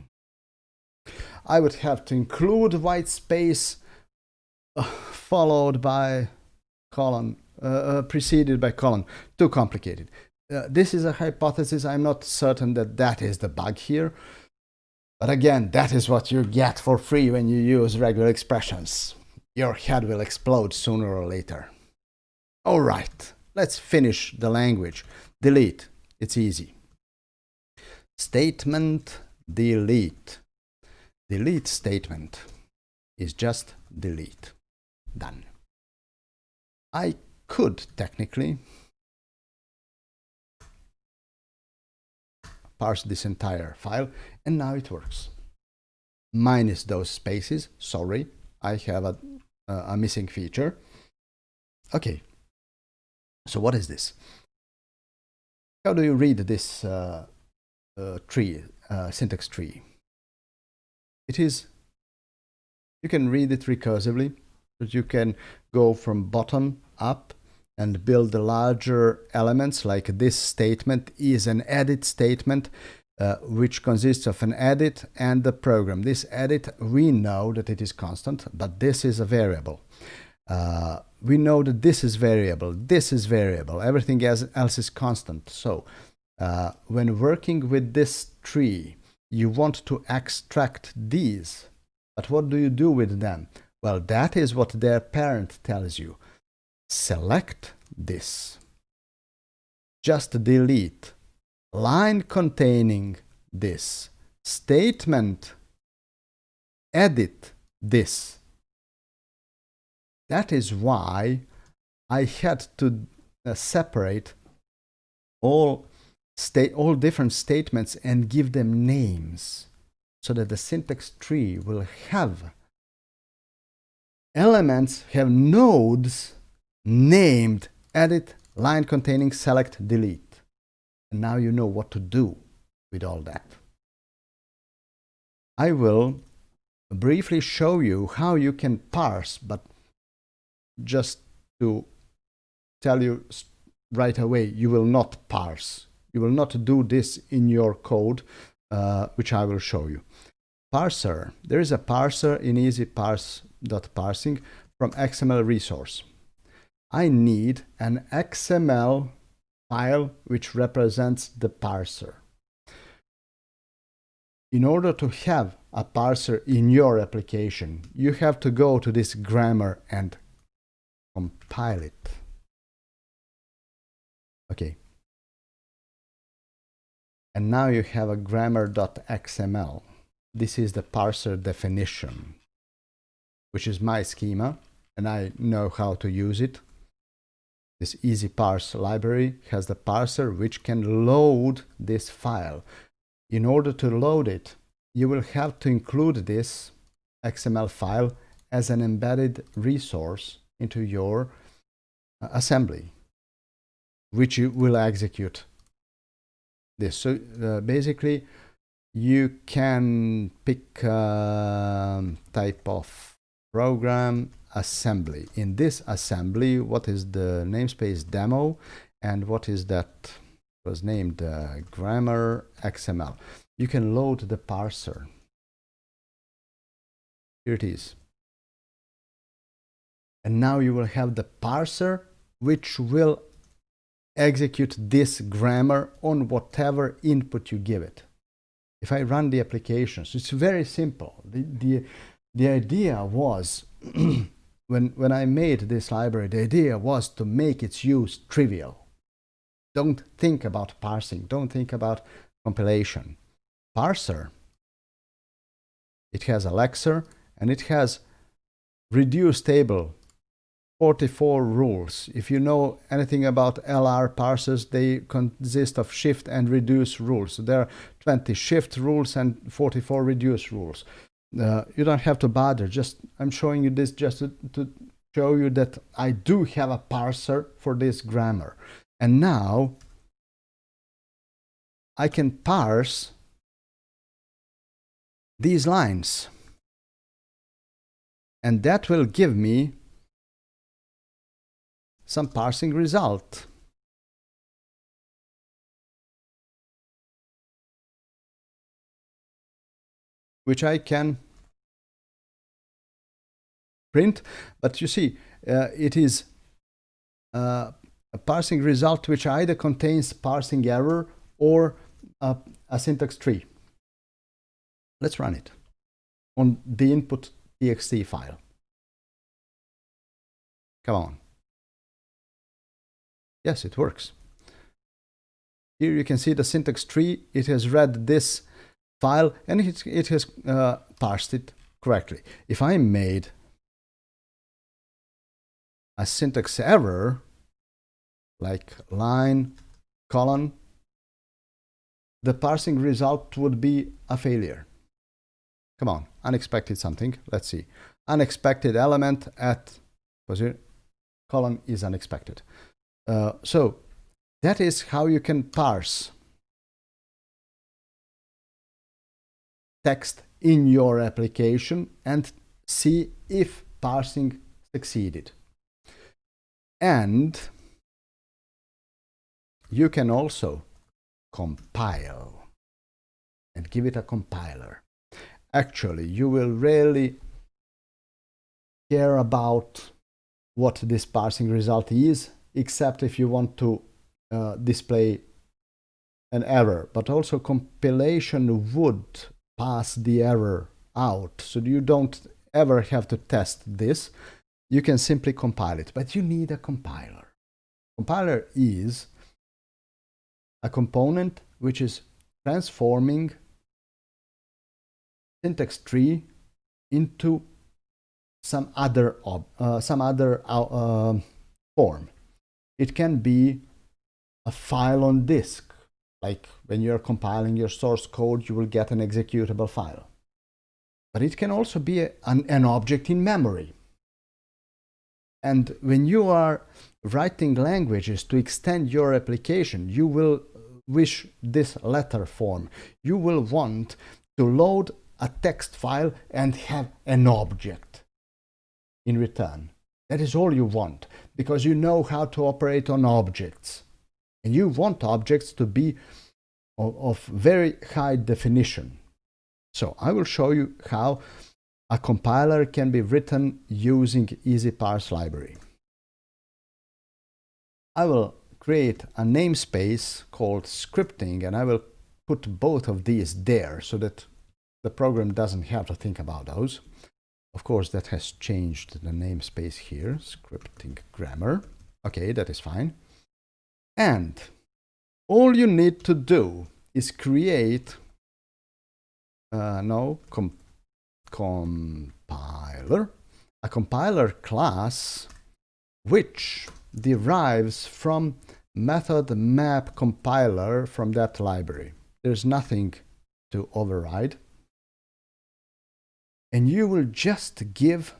I would have to include white space followed by colon, preceded by colon. Too complicated. This is a hypothesis. I'm not certain that that is the bug here. But again, that is what you get for free when you use regular expressions. Your head will explode sooner or later. All right, let's finish the language. Delete. It's easy. Statement delete. Delete statement is just delete. Done. I could technically parse this entire file, and now it works. Minus those spaces. Sorry, I have a missing feature. Okay, so what is this? How do you read this syntax tree? It is, you can read it recursively, but you can go from bottom up and build larger elements, like this statement is an edit statement, which consists of an edit and the program. This edit, we know that it is constant, but this is a variable. We know that this is variable, everything else is constant. So when working with this tree, you want to extract these, but what do you do with them? Well, that is what their parent tells you. Select this. Just delete. Line containing this. Statement. Edit this. That is why I had to separate all different statements and give them names, so that the syntax tree will have elements, have nodes named edit, line containing, select, delete. And now you know what to do with all that. I will briefly show you how you can parse, but just to tell you right away, you will not parse. You will not do this in your code, which I will show you. Parser. There is a parser in easyparse.parsing from XML resource. I need an XML file which represents the parser. In order to have a parser in your application, you have to go to this grammar and compile it. Okay. And now you have a grammar.xml. This is the parser definition, which is my schema, and I know how to use it. This EasyParse library has the parser which can load this file. In order to load it, you will have to include this XML file as an embedded resource into your assembly, which you will execute this. So basically, you can pick type of program assembly. In this assembly, what is the namespace demo, and what is that was named grammar XML. You can load the parser. Here it is. And now you will have the parser which will execute this grammar on whatever input you give it. If I run the applications, it's very simple. The idea was, when I made this library, the idea was to make its use trivial. Don't think about parsing. Don't think about compilation. Parser, it has a lexer, and it has reduce table, 44 rules. If you know anything about LR parsers, they consist of shift and reduce rules. So there are 20 shift rules and 44 reduce rules. You don't have to bother. I'm showing you this just to show you that I do have a parser for this grammar. And now I can parse these lines. And that will give me some parsing result. Which I can print, but you see, it is a parsing result which either contains parsing error or a syntax tree. Let's run it on the input.txt file. Come on. Yes, it works. Here you can see the syntax tree. It has read this file and it has parsed it correctly. If I made a syntax error, like line, colon, the parsing result would be a failure. Come on, unexpected something. Let's see. Unexpected element at colon is unexpected. So that is how you can parse text in your application and see if parsing succeeded. And you can also compile and give it a compiler. Actually, you will really care about what this parsing result is, except if you want to display an error, but also compilation would pass the error out, so you don't ever have to test this. You can simply compile it, but you need a compiler. Compiler is a component which is transforming syntax tree into some other form. It can be a file on disk, like when you're compiling your source code, you will get an executable file. But it can also be an object in memory. And when you are writing languages to extend your application, you will wish this latter form. You will want to load a text file and have an object in return. That is all you want, because you know how to operate on objects. And you want objects to be of very high definition. So I will show you how a compiler can be written using EasyParse library. I will create a namespace called scripting, and I will put both of these there so that the program doesn't have to think about those. Of course, that has changed the namespace here, scripting grammar. Okay, that is fine. And all you need to do is create compiler, a compiler class which derives from method map compiler from that library. There's nothing to override. And you will just give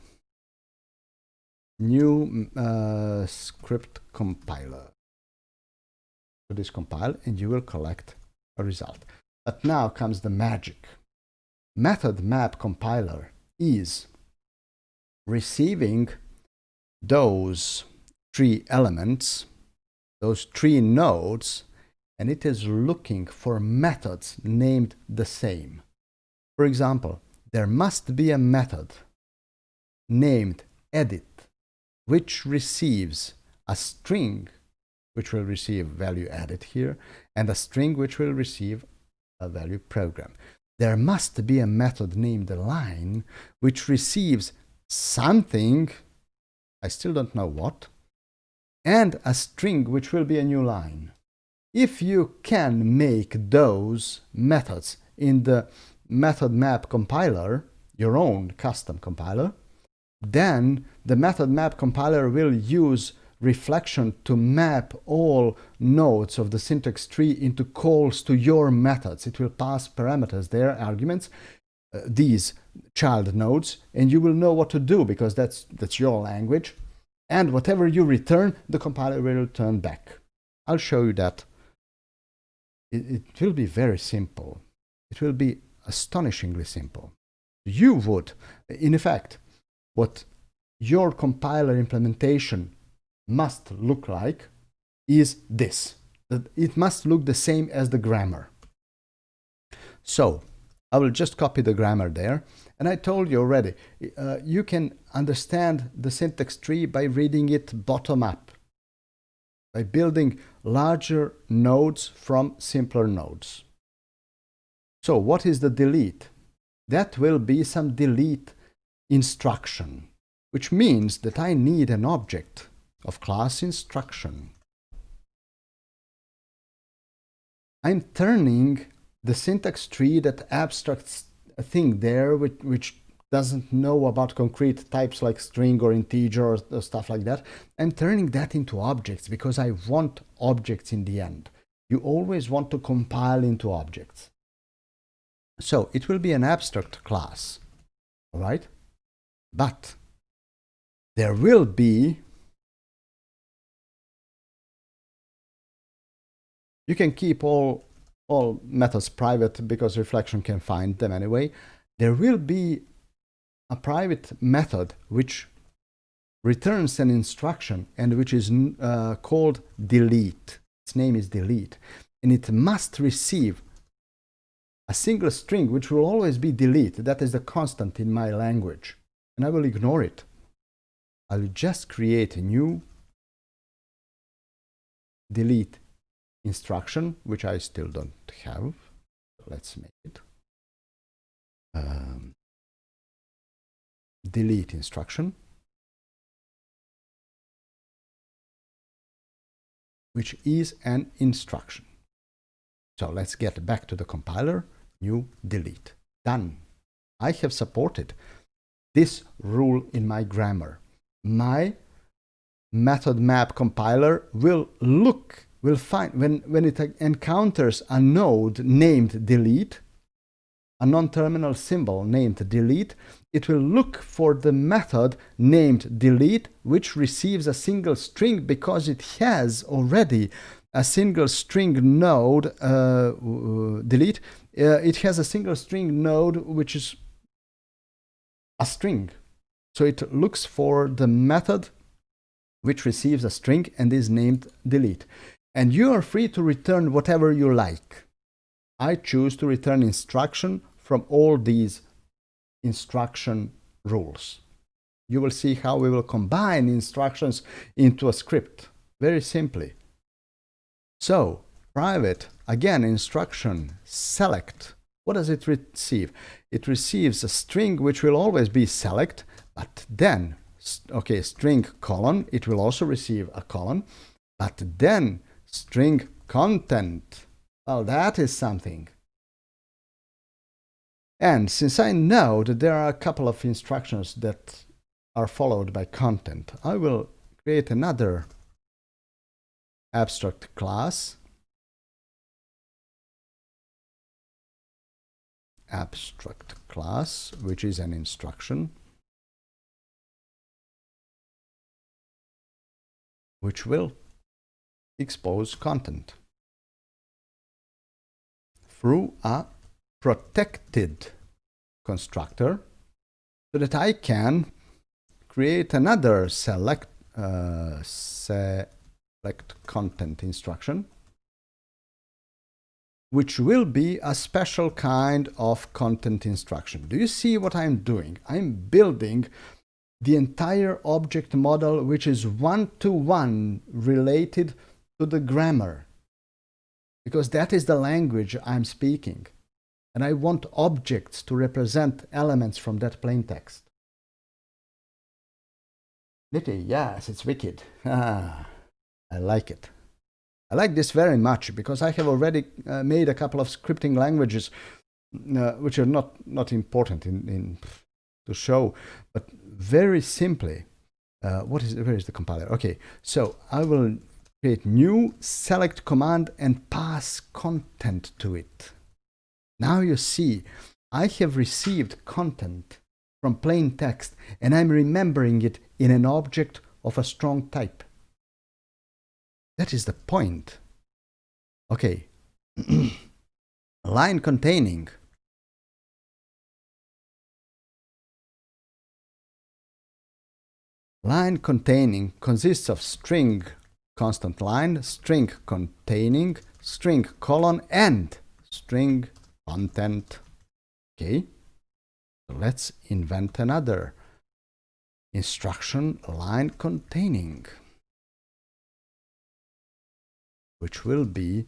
new script compiler to this compile, and you will collect a result. But now comes the magic. Method map compiler is receiving those three elements, those three nodes, and it is looking for methods named the same. For example, there must be a method named edit, which receives a string, which will receive value edit here, and a string which will receive a value program. There must be a method named line, which receives something, I still don't know what, and a string which will be a new line. If you can make those methods in the method map compiler, your own custom compiler, then the method map compiler will use reflection to map all nodes of the syntax tree into calls to your methods. It will pass parameters, their arguments, these child nodes, and you will know what to do because that's your language. And whatever you return, the compiler will return back. I'll show you that. It will be very simple. It will be astonishingly simple. You would, in effect, what your compiler implementation must look like is this. It must look the same as the grammar. So I will just copy the grammar there. And I told you already, you can understand the syntax tree by reading it bottom up, by building larger nodes from simpler nodes. So what is the delete? That will be some delete instruction, which means that I need an object of class instruction. I'm turning the syntax tree, that abstract thing there, which doesn't know about concrete types like string or integer or stuff like that. I'm turning that into objects because I want objects in the end. You always want to compile into objects. So it will be an abstract class, all right? But there will be, you can keep all methods private because reflection can find them anyway. There will be a private method which returns an instruction and which is called delete. It's its name is delete, and it must receive a single string which will always be delete. That is the constant in my language, and I will ignore it. I will just create a new delete instruction, which I still don't have. Let's make it delete instruction, which is an instruction. So let's get back to the compiler. New delete. Done. I have supported this rule in my grammar. My method map compiler will find, when it encounters a node named delete, a non-terminal symbol named delete, it will look for the method named delete, which receives a single string because it has already a single string node, delete. It has a single string node, which is a string. So it looks for the method which receives a string and is named delete. And you are free to return whatever you like. I choose to return instruction from all these instruction rules. You will see how we will combine instructions into a script very simply. So, private, again, instruction, select. What does it receive? It receives a string which will always be select, but then, okay, string colon, it will also receive a colon, but then string content. Well, that is something. And since I know that there are a couple of instructions that are followed by content, I will create another abstract class, which is an instruction, which will expose content through a protected constructor, so that I can create another select content instruction, which will be a special kind of content instruction. Do you see what I'm doing? I'm building the entire object model, which is one-to-one related to the grammar, because that is the language I'm speaking. And I want objects to represent elements from that plain text. Nitty, yes, it's wicked. I like it. I like this very much because I have already made a couple of scripting languages which are not important to show, but very simply, where is the compiler? Okay, so I will create new select command and pass content to it. Now you see, I have received content from plain text and I'm remembering it in an object of a strong type. That is the point. Okay. Line containing. Line containing consists of string constant line, string containing, string colon, and string content. Okay. So let's invent another instruction, line containing, which will be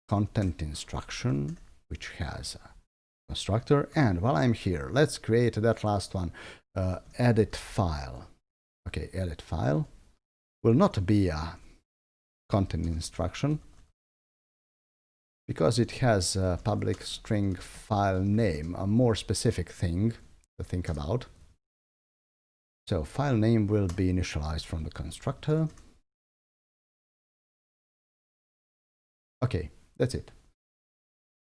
content instruction, which has a constructor. And while I'm here, let's create that last one, edit file. Okay, edit file will not be a content instruction because it has a public string file name, a more specific thing to think about. So file name will be initialized from the constructor. Okay, that's it.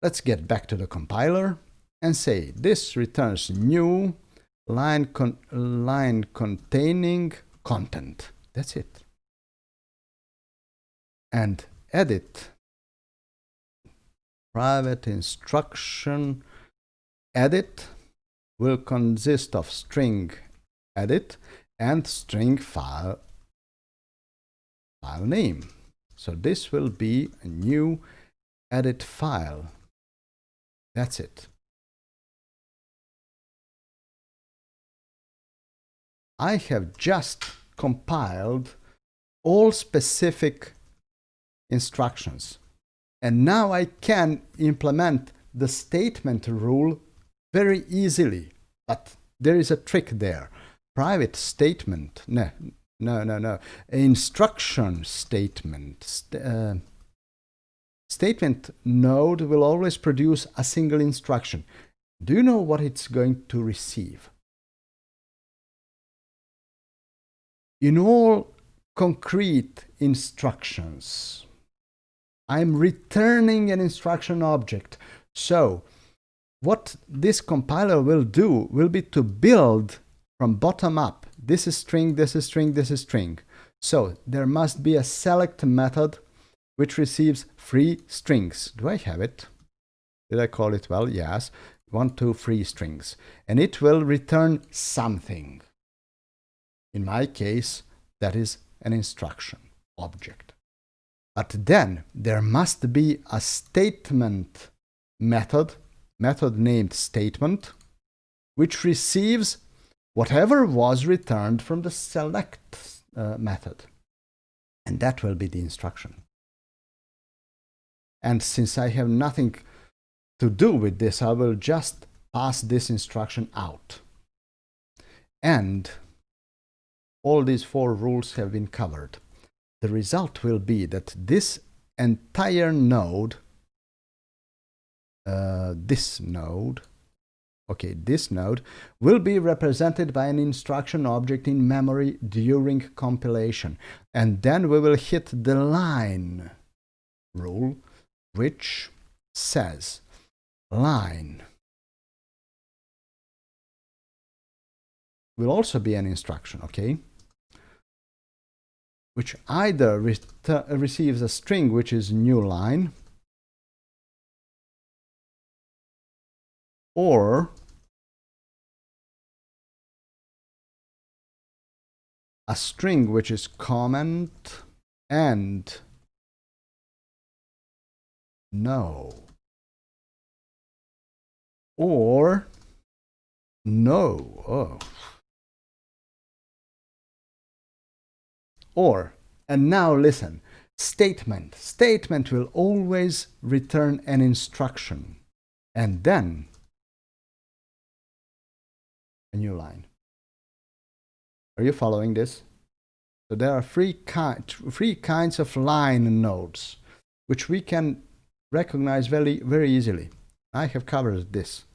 Let's get back to the compiler and say this returns new line containing content. That's it. And edit private instruction edit will consist of string edit and string file name. So this will be a new edit file. That's it. I have just compiled all specific instructions. And now I can implement the statement rule very easily. But there is a trick there. Private statement, no. Instruction statement. Statement node will always produce a single instruction. Do you know what it's going to receive? In all concrete instructions, I'm returning an instruction object. So what this compiler will do will be to build from bottom up. This is string, this is string, this is string. So there must be a select method which receives 3 strings. Do I have it? Did I call it well? Yes. 1, 2, 3 strings. And it will return something. In my case, that is an instruction object. But then there must be a statement method named statement, which receives whatever was returned from the select method. And that will be the instruction. And since I have nothing to do with this, I will just pass this instruction out. And all these 4 rules have been covered. The result will be that this entire node, this node will be represented by an instruction object in memory during compilation. And then we will hit the line rule, which says line will also be an instruction, okay? Which either receives a string, which is new line, or a string which is comment and no, or no, or, and now listen, statement will always return an instruction and then a new line. Are you following this? So there are three kinds of line nodes, which we can recognize very, very easily. I have covered this.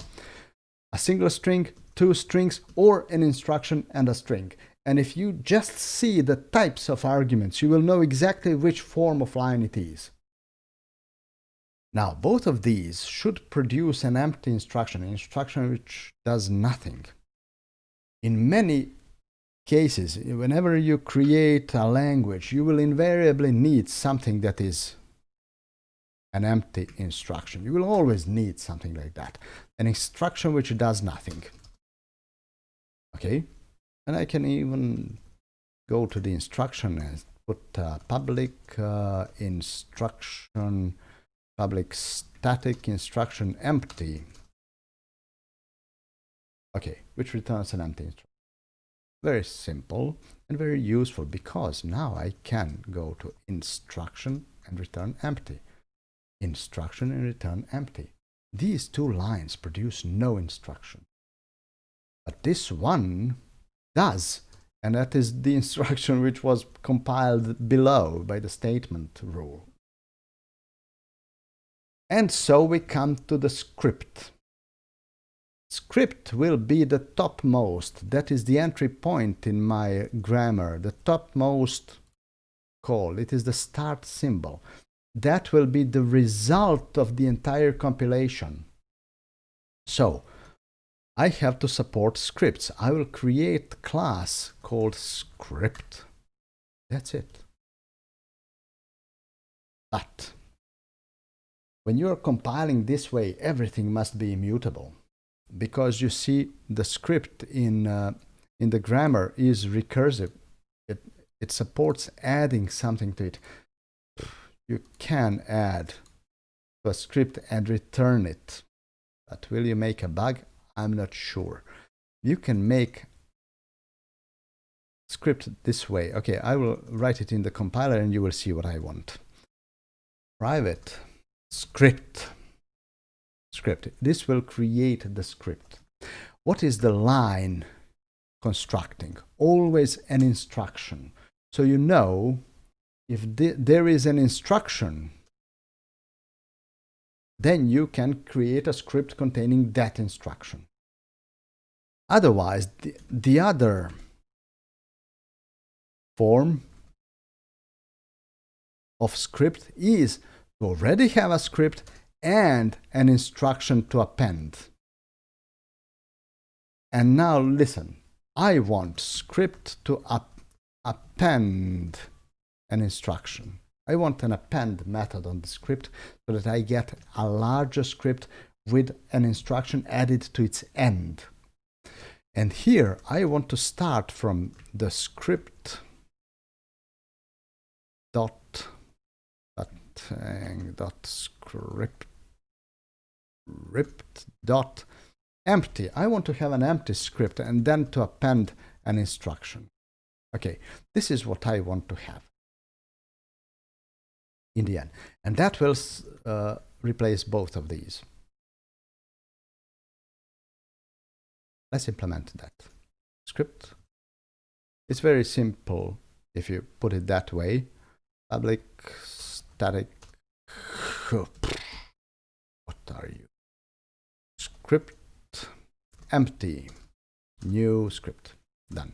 A single string, 2 strings, or an instruction and a string. And if you just see the types of arguments, you will know exactly which form of line it is. Now, both of these should produce an empty instruction, an instruction which does nothing. In many cases, whenever you create a language, you will invariably need something that is an empty instruction. You will always need something like that. An instruction which does nothing. Okay? And I can even go to the instruction and put public instruction, public static instruction empty. Okay, which returns an empty instruction. Very simple and very useful, because now I can go to instruction and return empty. Instruction and return empty. These 2 lines produce no instruction. But this one does, and that is the instruction which was compiled below by the statement rule. And so we come to the script. Script will be the topmost, that is the entry point in my grammar, the topmost call. It is the start symbol. That will be the result of the entire compilation. So, I have to support scripts. I will create a class called script. That's it. But when you are compiling this way, everything must be immutable, because you see the script in the grammar is recursive. It supports adding something to it. you can add to a script and return it. But will you make a bug? I'm not sure. You can make script this way. Okay, I will write it in the compiler and you will see what I want. Private script. This will create the script. What is the line constructing? Always an instruction. So you know if there is an instruction, then you can create a script containing that instruction. Otherwise, the other form of script is to already have a script and an instruction to append. And now listen, I want script to append an instruction. I want an append method on the script so that I get a larger script with an instruction added to its end. And here I want to start from the script dot script dot empty. I want to have an empty script and then to append an instruction. Okay, this is what I want to have in the end. And that will replace both of these. Let's implement that. Script. It's very simple if you put it that way. Public static. What are you? Script empty. New script. Done.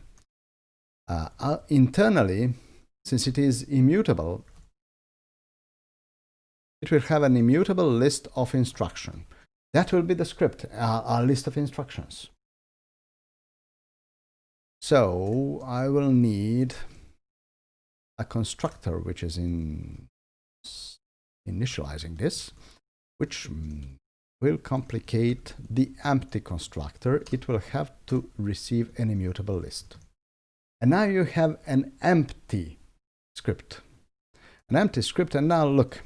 Internally, since it is immutable, it will have an immutable list of instructions. That will be the script, a list of instructions. So I will need a constructor which is initializing this, which will complicate the empty constructor. It will have to receive an immutable list. And now you have an empty script. An empty script, and now look.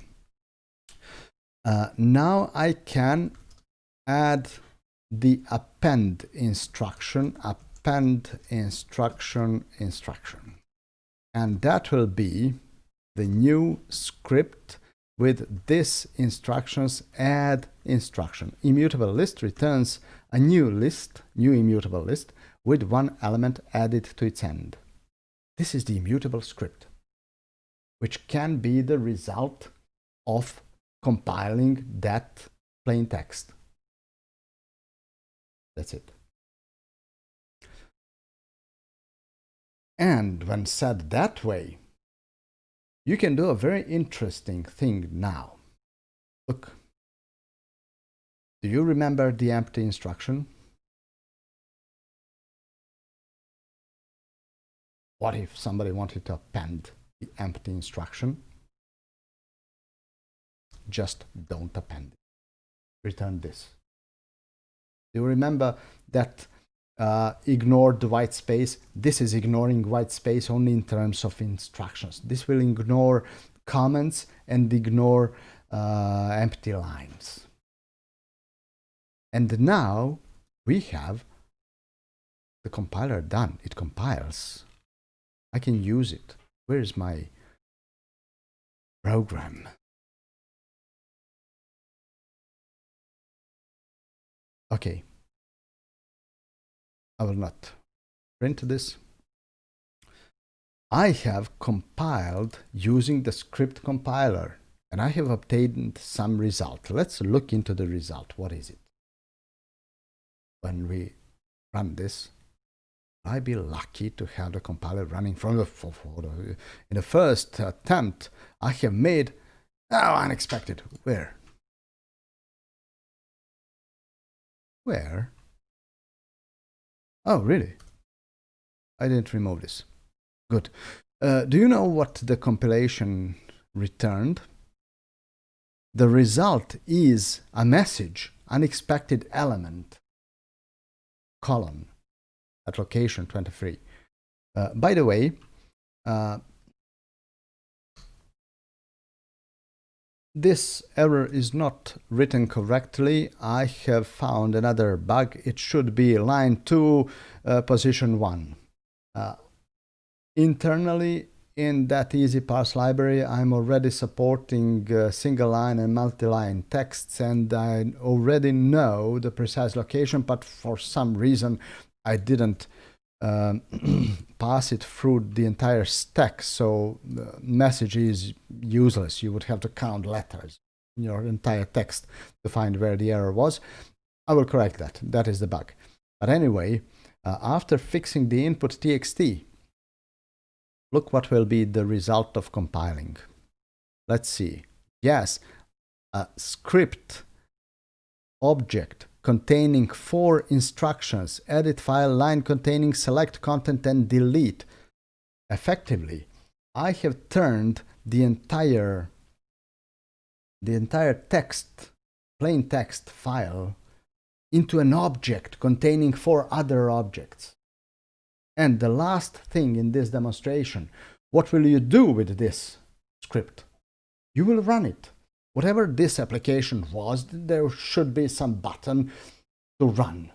Now I can add the append instruction, and that will be the new script with this instructions add instruction. Immutable list returns a new immutable list with one element added to its end. This is the immutable script, which can be the result of compiling that plain text. That's it. And when said that way, you can do a very interesting thing now. Look. Do you remember the empty instruction? What if somebody wanted to append the empty instruction? Just don't append it. Return this. Do you remember that ignore the white space? This is ignoring white space only in terms of instructions. This will ignore comments and ignore empty lines. And now we have the compiler done. It compiles. I can use it. Where is my program? Okay. I will not print this. I have compiled using the script compiler, and I have obtained some result. Let's look into the result. What is it? When we run this, I'd be lucky to have the compiler running from in the first attempt. I have made unexpected. Where? Oh, really? I didn't remove this. Good. Do you know what the compilation returned? The result is a message, unexpected element, colon, at location 23. By the way, this error is not written correctly. I have found another bug. It should be line 2, position 1. Internally, in that easy parse library, I'm already supporting single line and multi-line texts, and I already know the precise location, but for some reason I didn't pass it through the entire stack, so the message is useless. You would have to count letters in your entire text to find where the error was. I will correct that. That is the bug. But anyway, after fixing the input txt, look what will be the result of compiling. Let's see. Yes, a script object containing 4 instructions, edit file, line containing select content and delete. Effectively, I have turned the entire text, plain text file into an object containing 4 other objects. And the last thing in this demonstration, what will you do with this script? You will run it. Whatever this application was, there should be some button to run.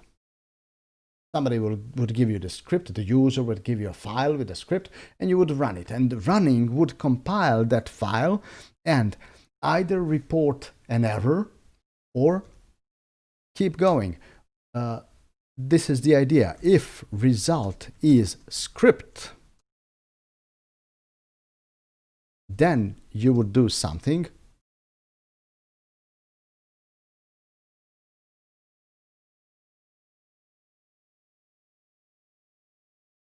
Somebody would give you the script, the user would give you a file with a script, and you would run it. And running would compile that file and either report an error or keep going. This is the idea. If result is script, then you would do something.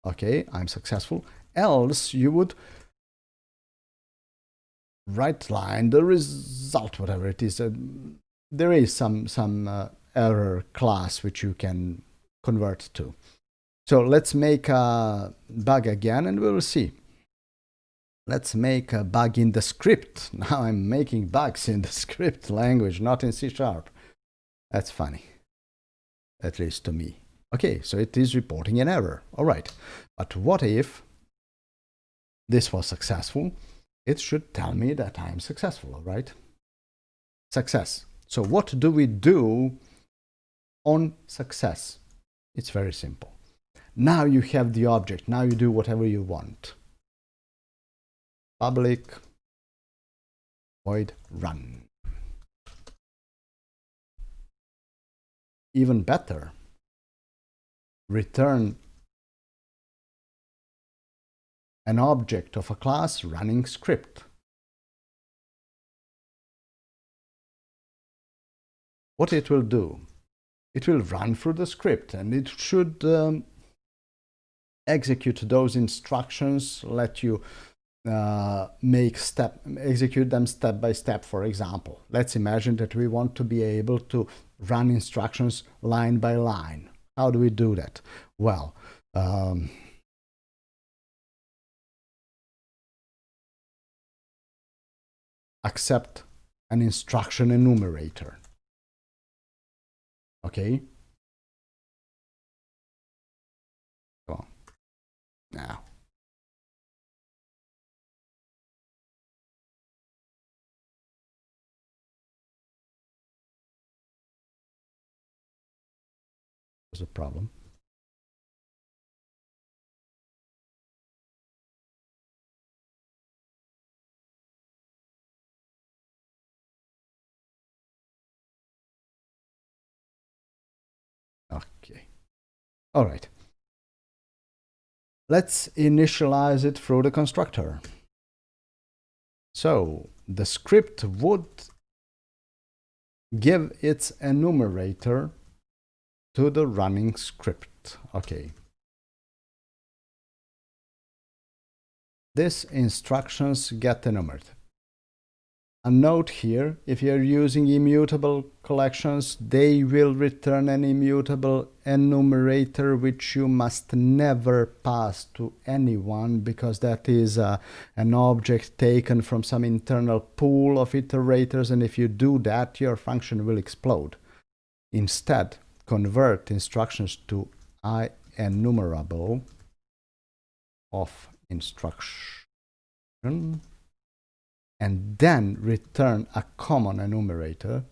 Okay, I'm successful. Else you would right line the result, whatever it is. There is some error class which you can convert to. So let's make a bug again and we will see. Let's make a bug in the script. Now I'm making bugs in the script language, not in C#. That's funny, at least to me. Okay, so it is reporting an error. All right, but what if this was successful? It should tell me that I'm successful, all right? Success. So what do we do on success? It's very simple. Now you have the object. Now you do whatever you want. Public void run. Even better, return an object of a class running script. What it will do? It will run through the script and it should execute those instructions, let you execute them step by step. For example, let's imagine that we want to be able to run instructions line by line. How do we do that? Well, accept an instruction enumerator. Okay. Go on. Now. There's a problem. Okay. All right. Let's initialize it through the constructor. So the script would give its enumerator to the running script. Okay. This instructions get enumerated. A note here, if you're using immutable collections, they will return an immutable enumerator which you must never pass to anyone, because that is an object taken from some internal pool of iterators, and if you do that, your function will explode. Instead, convert instructions to IEnumerable of instruction and then return a common enumerator,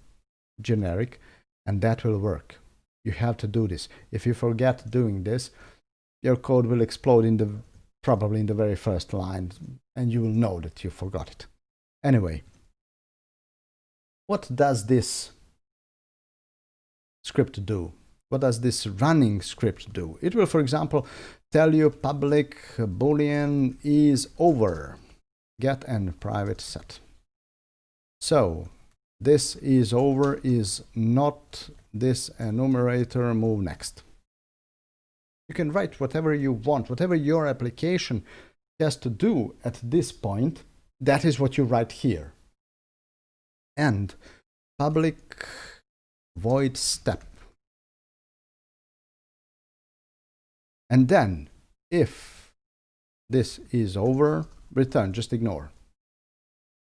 generic, and that will work. You have to do this. If you forget doing this, your code will explode probably in the very first line, and you will know that you forgot it. Anyway, what does this script do? What does this running script do? It will, for example, tell you public boolean is over, get and private set. So this is over is not this enumerator, move next. You can write whatever you want, whatever your application has to do at this point, that is what you write here. And public void step. And then, if this is over, return, just ignore.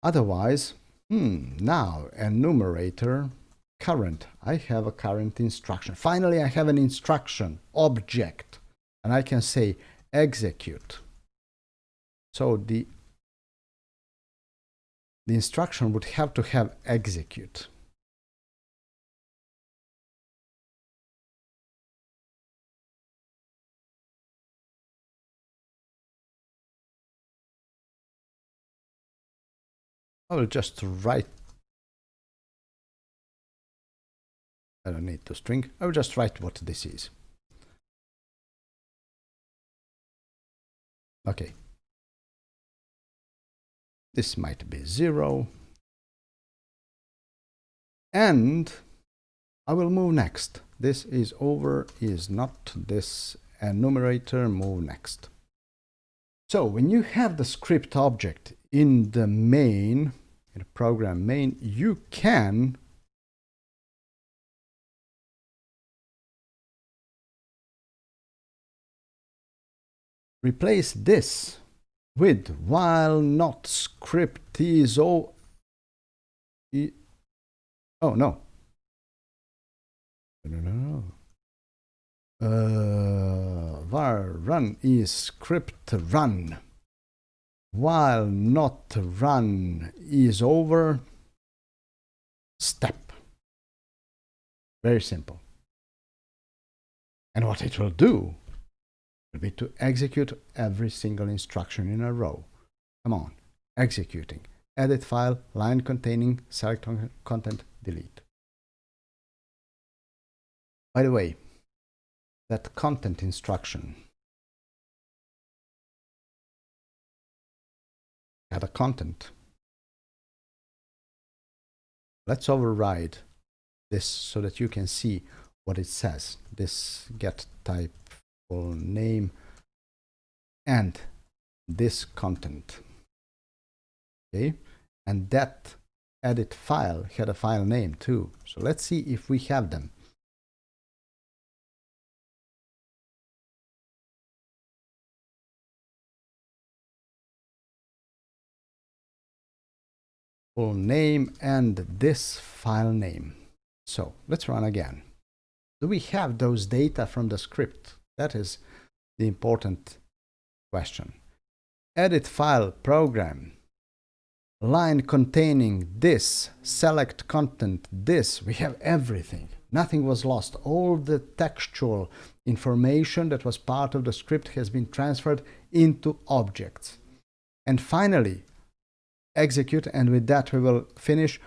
Otherwise, now enumerator current. I have a current instruction. Finally, I have an instruction object, and I can say execute. So the instruction would have to have execute. I will just write. I don't need to string. I will just write what this is. Okay. This might be 0. And I will move next. This is over, is not this enumerator, move next. So when you have the script object in the main, in the program main, you can replace this with while not script is oh no. Var run is script run. While not run is over, step. Very simple. And what it will do will be to execute every single instruction in a row. Come on, executing. Edit file, line containing, select content, delete. By the way, that content instruction had a content. Let's override this so that you can see what it says. This get type full name and this content. Okay, and that edit file had a file name too. So let's see if we have them. Full name and this file name. So let's run again. Do we have those data from the script? That is the important question. Edit file program. Line containing this, select content this. We have everything. Nothing was lost. All the textual information that was part of the script has been transferred into objects. And finally, execute, and with that we will finish.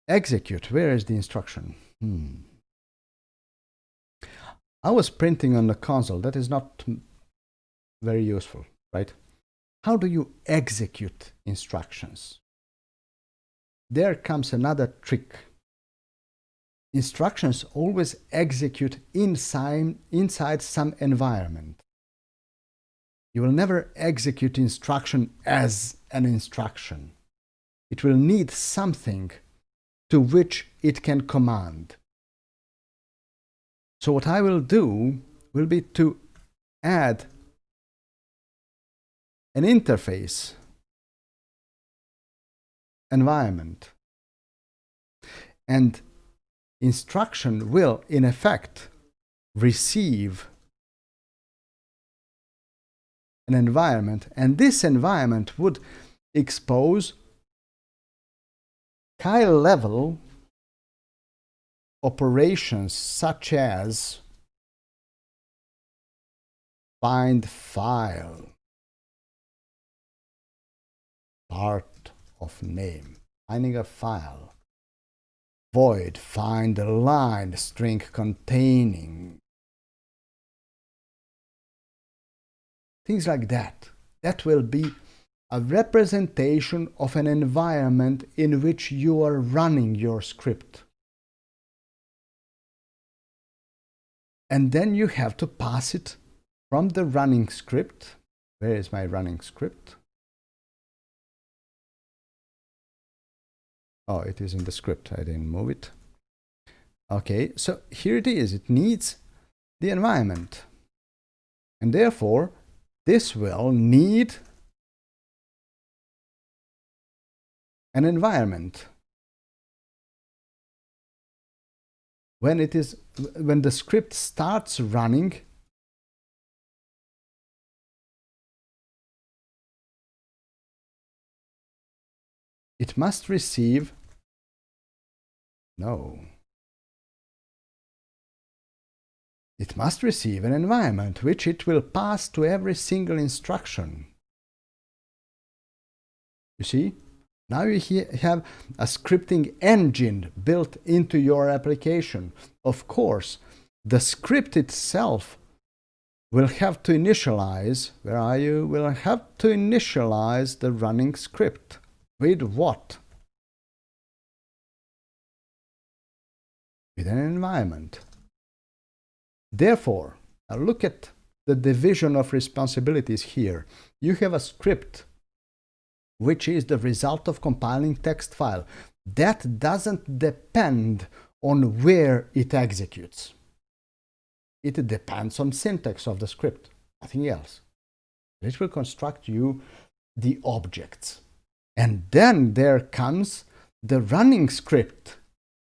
Execute. Where is the instruction? I was printing on the console. That is not very useful, right? How do you execute instructions? There comes another trick. Instructions always execute inside some environment. You will never execute instruction as an instruction. It will need something to which it can command. So what I will do will be to add an interface environment. And instruction will, in effect, receive an environment, and this environment would expose high-level operations such as find file, part of name, finding a file, void, find a line, string containing, things like that. That will be a representation of an environment in which you are running your script. And then you have to pass it from the running script. Where is my running script? Oh, it is in the script. I didn't move it. Okay, so here it is. It needs the environment. And therefore, this will need an environment. When the script starts running, it must receive, it must receive an environment which it will pass to every single instruction. You see? Now you have a scripting engine built into your application. Of course, the script itself will have to initialize, where are you? Will have to initialize the running script. With what? With an environment. Therefore, now look at the division of responsibilities here. You have a script which is the result of compiling text file. That doesn't depend on where it executes. It depends on syntax of the script, nothing else. It will construct you the objects. And then there comes the running script,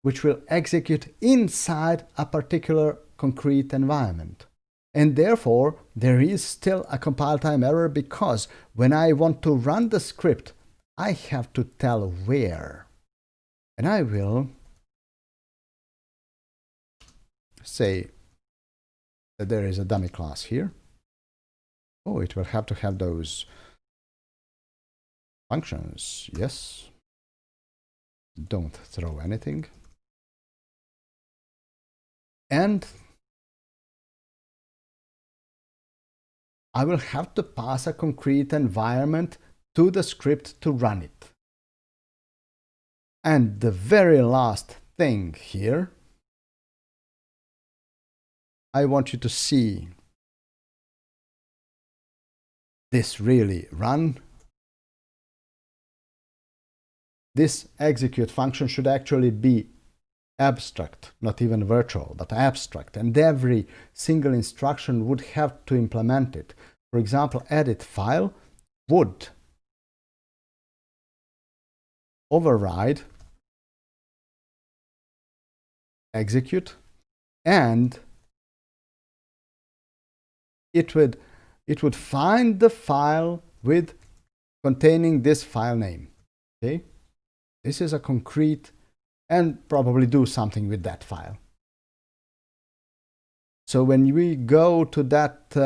which will execute inside a particular concrete environment. And therefore, there is still a compile time error because when I want to run the script, I have to tell where. And I will say that there is a dummy class here. Oh, it will have to have those functions. Yes. Don't throw anything. And I will have to pass a concrete environment to the script to run it. And the very last thing here, I want you to see this really run. This execute function should actually be abstract, not even virtual, but abstract. And every single instruction would have to implement it. For example, edit file would override execute, and it would find the file with containing this file name. Okay, this is a concrete, and probably do something with that file. So when we go to that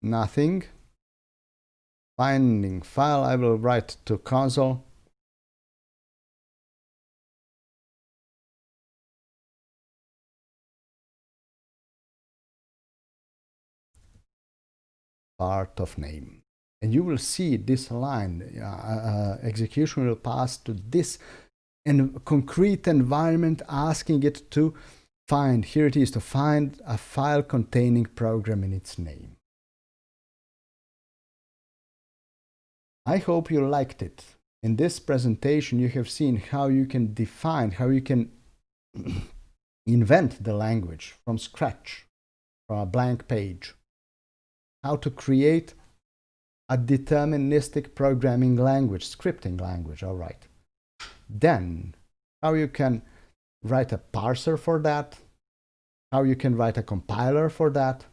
nothing, finding file, I will write to console part of name. And you will see this line, execution will pass to this concrete environment, asking it to find, here it is, to find a file containing program in its name. I hope you liked it. In this presentation, you have seen how you can define, how you can invent the language from scratch, from a blank page. How to create a deterministic programming language, scripting language, all right. Then, how you can write a parser for that, how you can write a compiler for that,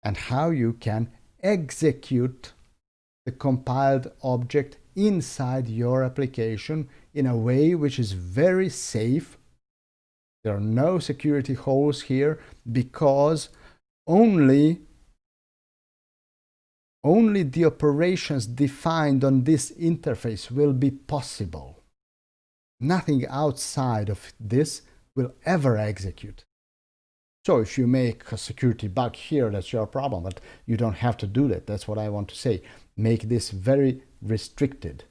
and how you can execute the compiled object inside your application in a way which is very safe. There are no security holes here because only the operations defined on this interface will be possible. Nothing outside of this will ever execute. So if you make a security bug here, that's your problem, but you don't have to do that. That's what I want to say. Make this very restricted.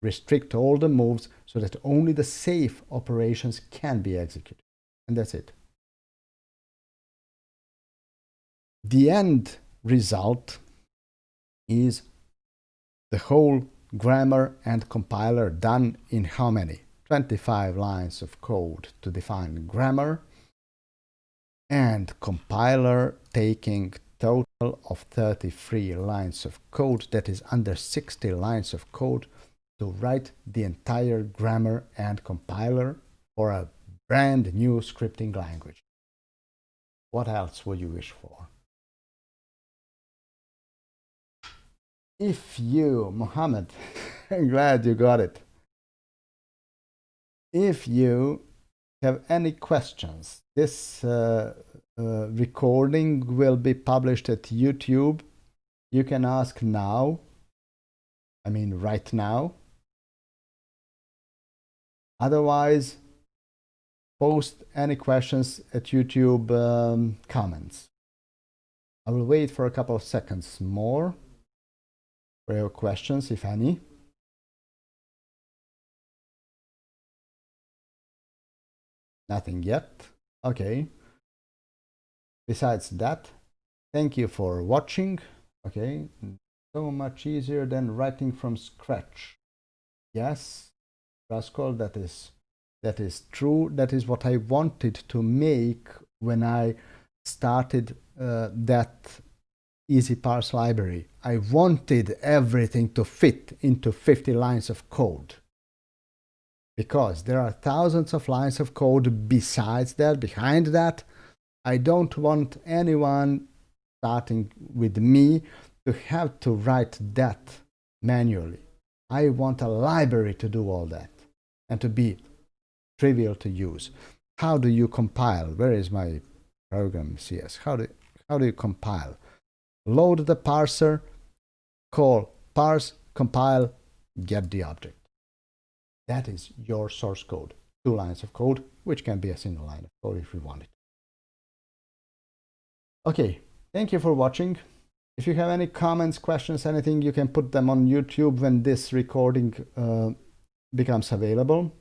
Restrict all the moves so that only the safe operations can be executed. And that's it. The end result is the whole grammar and compiler done in how many? 25 lines of code to define grammar, and compiler taking total of 33 lines of code, that is under 60 lines of code, to write the entire grammar and compiler for a brand new scripting language. What else would you wish for? If you, Mohammed, I'm glad you got it. If you have any questions, this recording will be published at YouTube. You can ask now. I mean, right now. Otherwise, post any questions at YouTube comments. I will wait for a couple of seconds more for your questions, if any. Nothing yet. Okay. Besides that, thank you for watching. Okay. So much easier than writing from scratch. Yes, Rascal, that is true. That is what I wanted to make when I started that easy parse library. I wanted everything to fit into 50 lines of code, because there are thousands of lines of code besides that, behind that. I don't want anyone starting with me to have to write that manually. I want a library to do all that and to be trivial to use. How do you compile? Where is my program CS? How do you compile? Load the parser, call parse, compile, get the object. That is your source code. 2 lines of code, which can be a single line of code if you want it. Okay, thank you for watching. If you have any comments, questions, anything, you can put them on YouTube when this recording becomes available.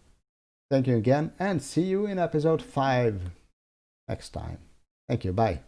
Thank you again, and see you in episode 5 next time. Thank you, bye.